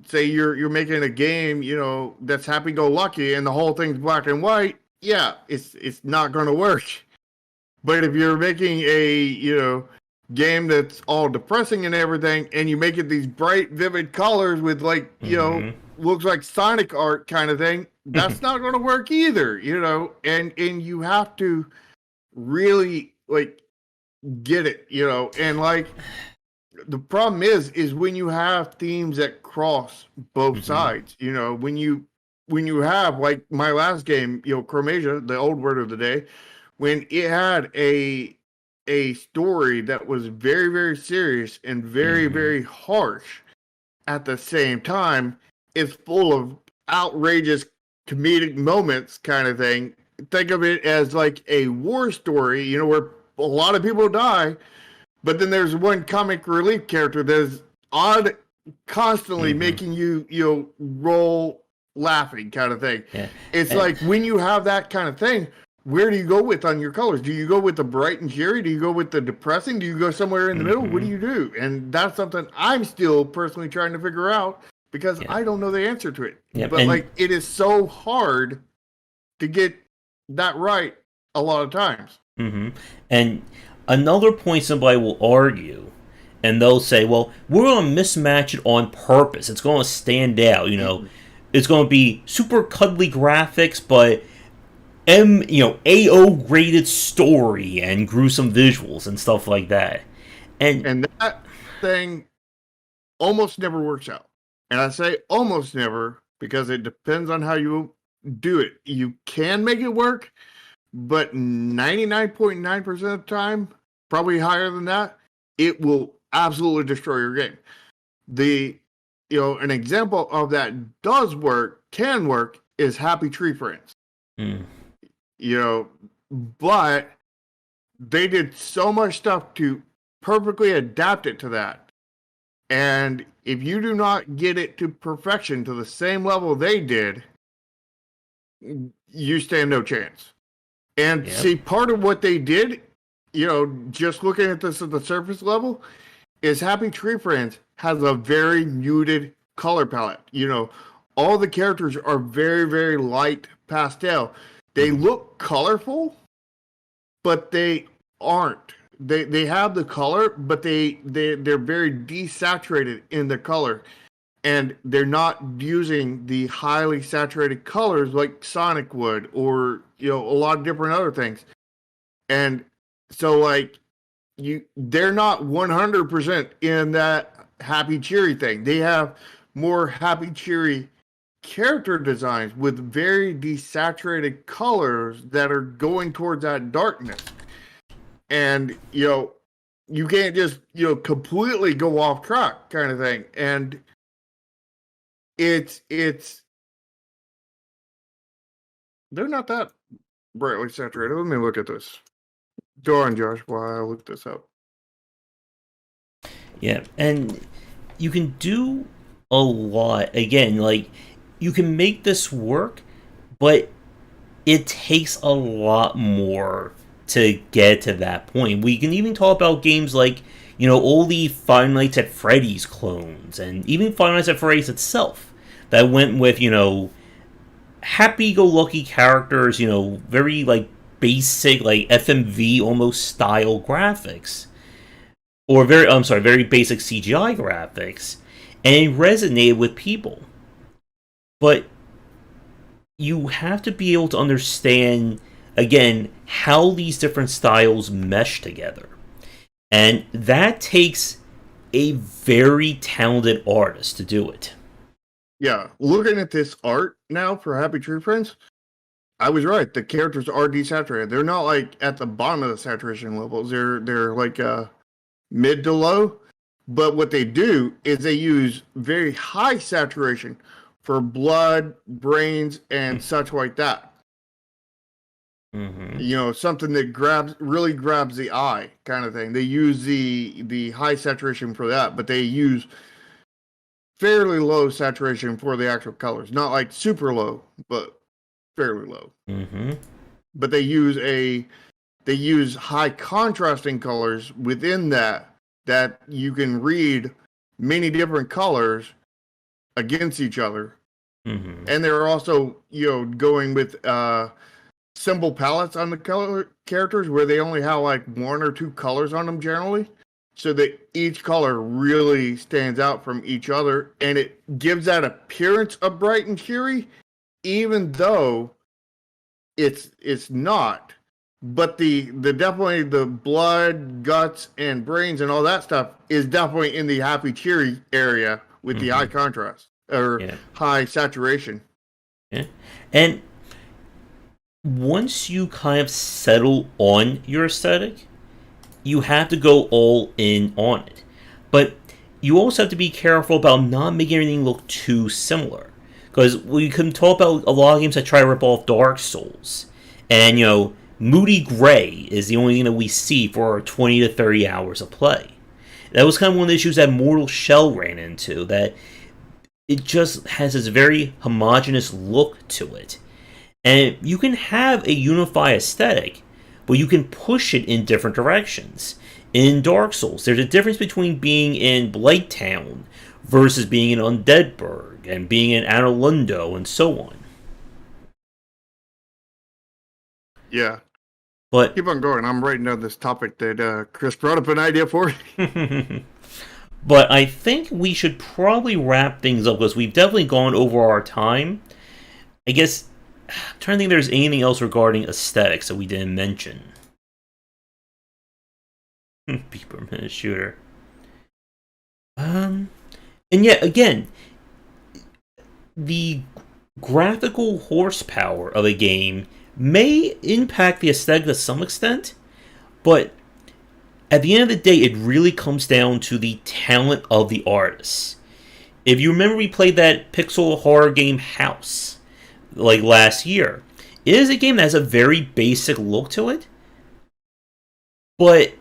say you're making a game, that's happy go lucky and the whole thing's black and white, yeah, it's not going to work. But if you're making a, game that's all depressing and everything, and you make it these bright, vivid colors with like, Hmm. looks like Sonic art kind of thing, that's not going to work either, and you have to really like get it, and like the problem is when you have themes that cross both Hmm. sides, when you have like my last game, Chromasia, the old word of the day, when it had a story that was very, very serious and very, Hmm. very harsh at the same time, it's full of outrageous comedic moments kind of thing. Think of it as like a war story, where a lot of people die, but then there's one comic relief character that's odd, constantly Hmm. making you roll laughing kind of thing. Yeah. It's And, like when you have that kind of thing, where do you go with on your colors? Do you go with the bright and cheery? Do you go with the depressing? Do you go somewhere in the middle? What do hmm. you do? And that's something I'm still personally trying to figure out because Yeah. I don't know the answer to it. Yep. But And like it is so hard to get that right a lot of times. hmm. And another point somebody will argue, and they'll say, "Well, we're going to mismatch it on purpose. It's going to stand out. It's going to be super cuddly graphics, but AO graded story and gruesome visuals and stuff like that." And And that thing almost never works out. And I say almost never because it depends on how you do it. You can make it work, but 99.9% of the time, probably higher than that, it will absolutely destroy your game. The an example of that can work is Happy Tree Friends. mm, You know, but they did so much stuff to perfectly adapt it to that. And if you do not get it to perfection to the same level they did, you stand no chance. And yep. see, part of what they did, just looking at this at the surface level, is Happy Tree Friends has a very muted color palette. All the characters are very, very light pastel. They Hmm. look colorful, but they aren't. They have the color, but they're very desaturated in the color, and they're not using the highly saturated colors like Sonic would, or a lot of different other things. And so like they're not 100% in that happy cheery thing. They have more happy cheery character designs with very desaturated colors that are going towards that darkness. And you can't just completely go off track kind of thing. And it's they're not that brightly saturated. Let me look at this. Go on, Josh, while I look this up. Yeah, and you can do a lot. Again, like you can make this work, but it takes a lot more to get to that point. We can even talk about games like, all the Five Nights at Freddy's clones, and even Five Nights at Freddy's itself, that went with, happy go lucky characters, very, like, basic, like, FMV almost style graphics. Or I'm sorry, very basic CGI graphics. And it resonated with people. But you have to be able to understand again how these different styles mesh together, and that takes a very talented artist to do it. Yeah, looking at this art now for Happy Tree Friends, I was right. The characters are desaturated. They're not like at the bottom of the saturation levels. They're like mid to low. But what they do is they use very high saturation for blood, brains, and such like that. Mm-hmm. You know, something that really grabs the eye, kind of thing. They use the high saturation for that, but they use fairly low saturation for the actual colors. Not like super low, but fairly low. Mm-hmm. But they use high contrasting colors within that you can read many different colors against each other. Mm-hmm. And they're also, you know, going with symbol palettes on the color characters where they only have like one or two colors on them generally, so that each color really stands out from each other, and it gives that appearance of bright and cheery, even though it's not. But the definitely the blood, guts, and brains and all that stuff is definitely in the happy cheery area with the high Mm-hmm. contrast or Yeah. high saturation. Yeah. And once you kind of settle on your aesthetic, you have to go all in on it. But you also have to be careful about not making everything look too similar. Because we can talk about a lot of games that try to rip off Dark Souls. And, Moody Gray is the only thing that we see for 20 to 30 hours of play. That was kind of one of the issues that Mortal Shell ran into, that it just has this very homogenous look to it. And you can have a unified aesthetic, but you can push it in different directions. In Dark Souls, there's a difference between being in Blighttown versus being in Undeadburg and being in Annalundo and so on. Yeah. But Keep on going. I'm writing down this topic that Chris brought up an idea for. but I think we should probably wrap things up because we've definitely gone over our time. I guess I'm trying to think if there's anything else regarding aesthetics that we didn't mention. Beeper minute shooter. And yet again, the graphical horsepower of a game may impact the aesthetic to some extent, but at the end of the day, it really comes down to the talent of the artists. If you remember, we played that pixel horror game House like last year. It is a game that has a very basic look to it, but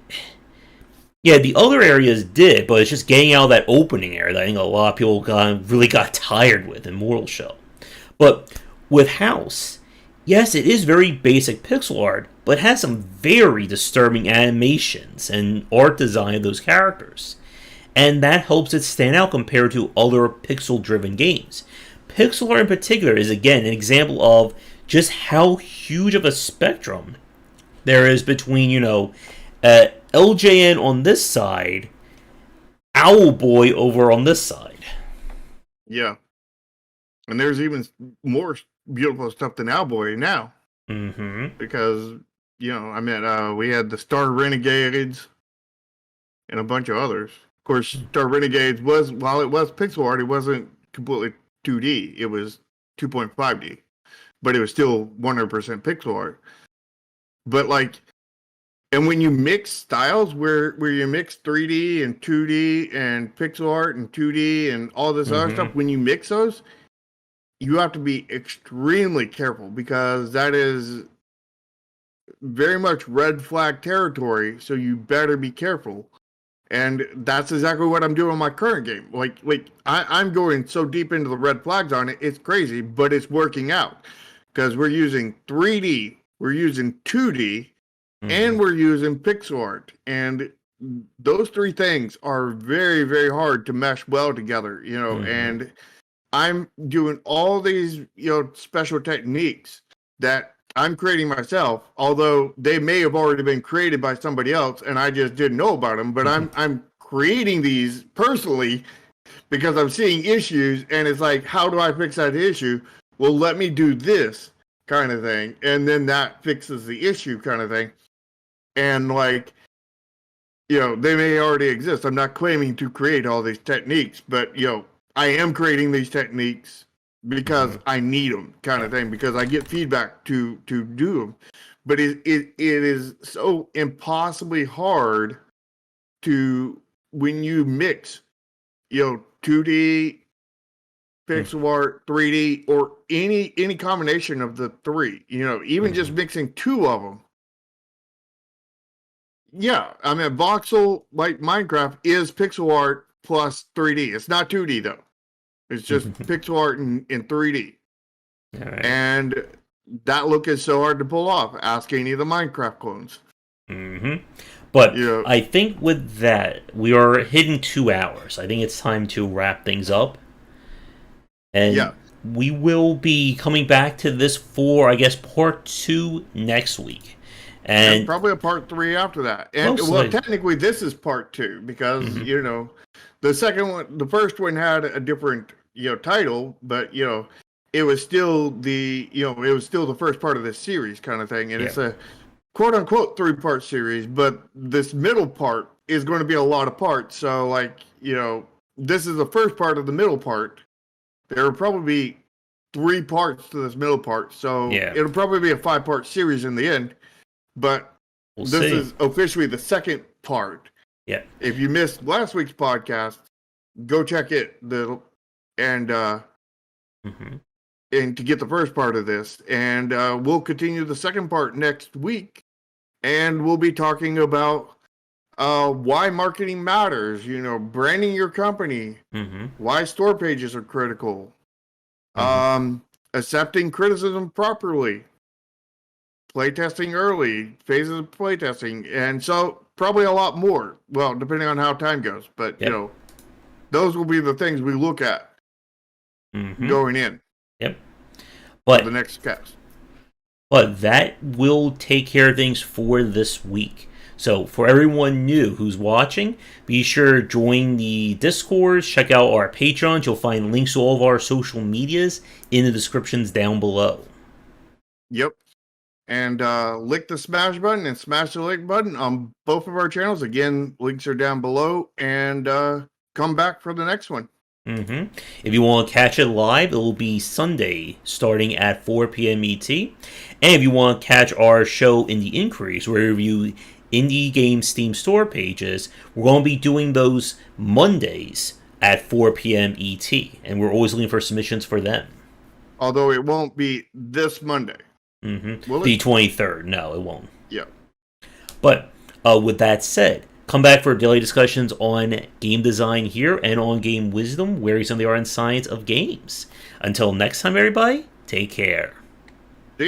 yeah, the other areas did, but it's just getting out of that opening area that I think a lot of people really got tired with in Mortal Shell. But with House, yes, it is very basic pixel art, but it has some very disturbing animations and art design of those characters. And that helps it stand out compared to other pixel driven games. Pixel art in particular is again an example of just how huge of a spectrum there is between, LJN on this side, Owlboy over on this side. Yeah. And there's even more beautiful stuff than Owlboy now. Mm-hmm. Because, we had the Star Renegades and a bunch of others. Of course, Star Renegades while it was pixel art, it wasn't completely 2D. It was 2.5D. But it was still 100% pixel art. But and when you mix styles where you mix 3D and 2D and pixel art and 2D and all this other stuff, when you mix those, you have to be extremely careful because that is very much red flag territory. So you better be careful. And that's exactly what I'm doing in my current game. I'm going so deep into the red flags on it, it's crazy, but it's working out because we're using 3D, we're using 2D, and we're using pixel art. And those three things are very, very hard to mesh well together, and I'm doing all these, special techniques that I'm creating myself, although they may have already been created by somebody else and I just didn't know about them. But I'm creating these personally because I'm seeing issues, and it's like, how do I fix that issue? Well, let me do this kind of thing, and then that fixes the issue kind of thing. And they may already exist. I'm not claiming to create all these techniques, but I am creating these techniques because I need them, kind of thing, because I get feedback to do them. But it is so impossibly hard to, when you mix 2D pixel art, 3D, or any combination of the three, even just mixing two of them. Yeah, I mean, voxel like Minecraft is pixel art plus 3D. It's not 2D though. It's just pixel art in 3D. All right. And that look is so hard to pull off. Ask any of the Minecraft clones. But I think with that, we are hitting 2 hours. I think it's time to wrap things up. And we will be coming back to this for, I guess, part 2 next week. And probably a part 3 after that. And well, technically this is part 2 because, the second one, the first one had a different, title, but, it was still the first part of this series kind of thing. And it's a quote unquote 3-part series, but this middle part is going to be a lot of parts. So this is the first part of the middle part. There will probably be 3 parts to this middle part. So it'll probably be a 5-part series in the end. But this is officially the second part. Yeah. If you missed last week's podcast, go check it. And to get the first part of this. And we'll continue the second part next week. And we'll be talking about why marketing matters, branding your company, why store pages are critical, accepting criticism properly, playtesting early, phases of playtesting, and so probably a lot more. Well, depending on how time goes. But, those will be the things we look at going in. Yep. But the next cast. But that will take care of things for this week. So for everyone new who's watching, be sure to join the Discord, check out our Patreons. You'll find links to all of our social medias in the descriptions down below. Yep. And lick the smash button and smash the like button on both of our channels. Again, links are down below. And come back for the next one. If you want to catch it live, it will be Sunday starting at 4 p.m. ET. And if you want to catch our show in the Inquiries, where we review indie game Steam store pages, we're going to be doing those Mondays at 4 p.m. ET. And we're always looking for submissions for them. Although it won't be this Monday. The 23rd. No, it won't. Yeah. But with that said, come back for daily discussions on game design here and on game wisdom, where some of the art and science of games. Until next time, everybody, take care.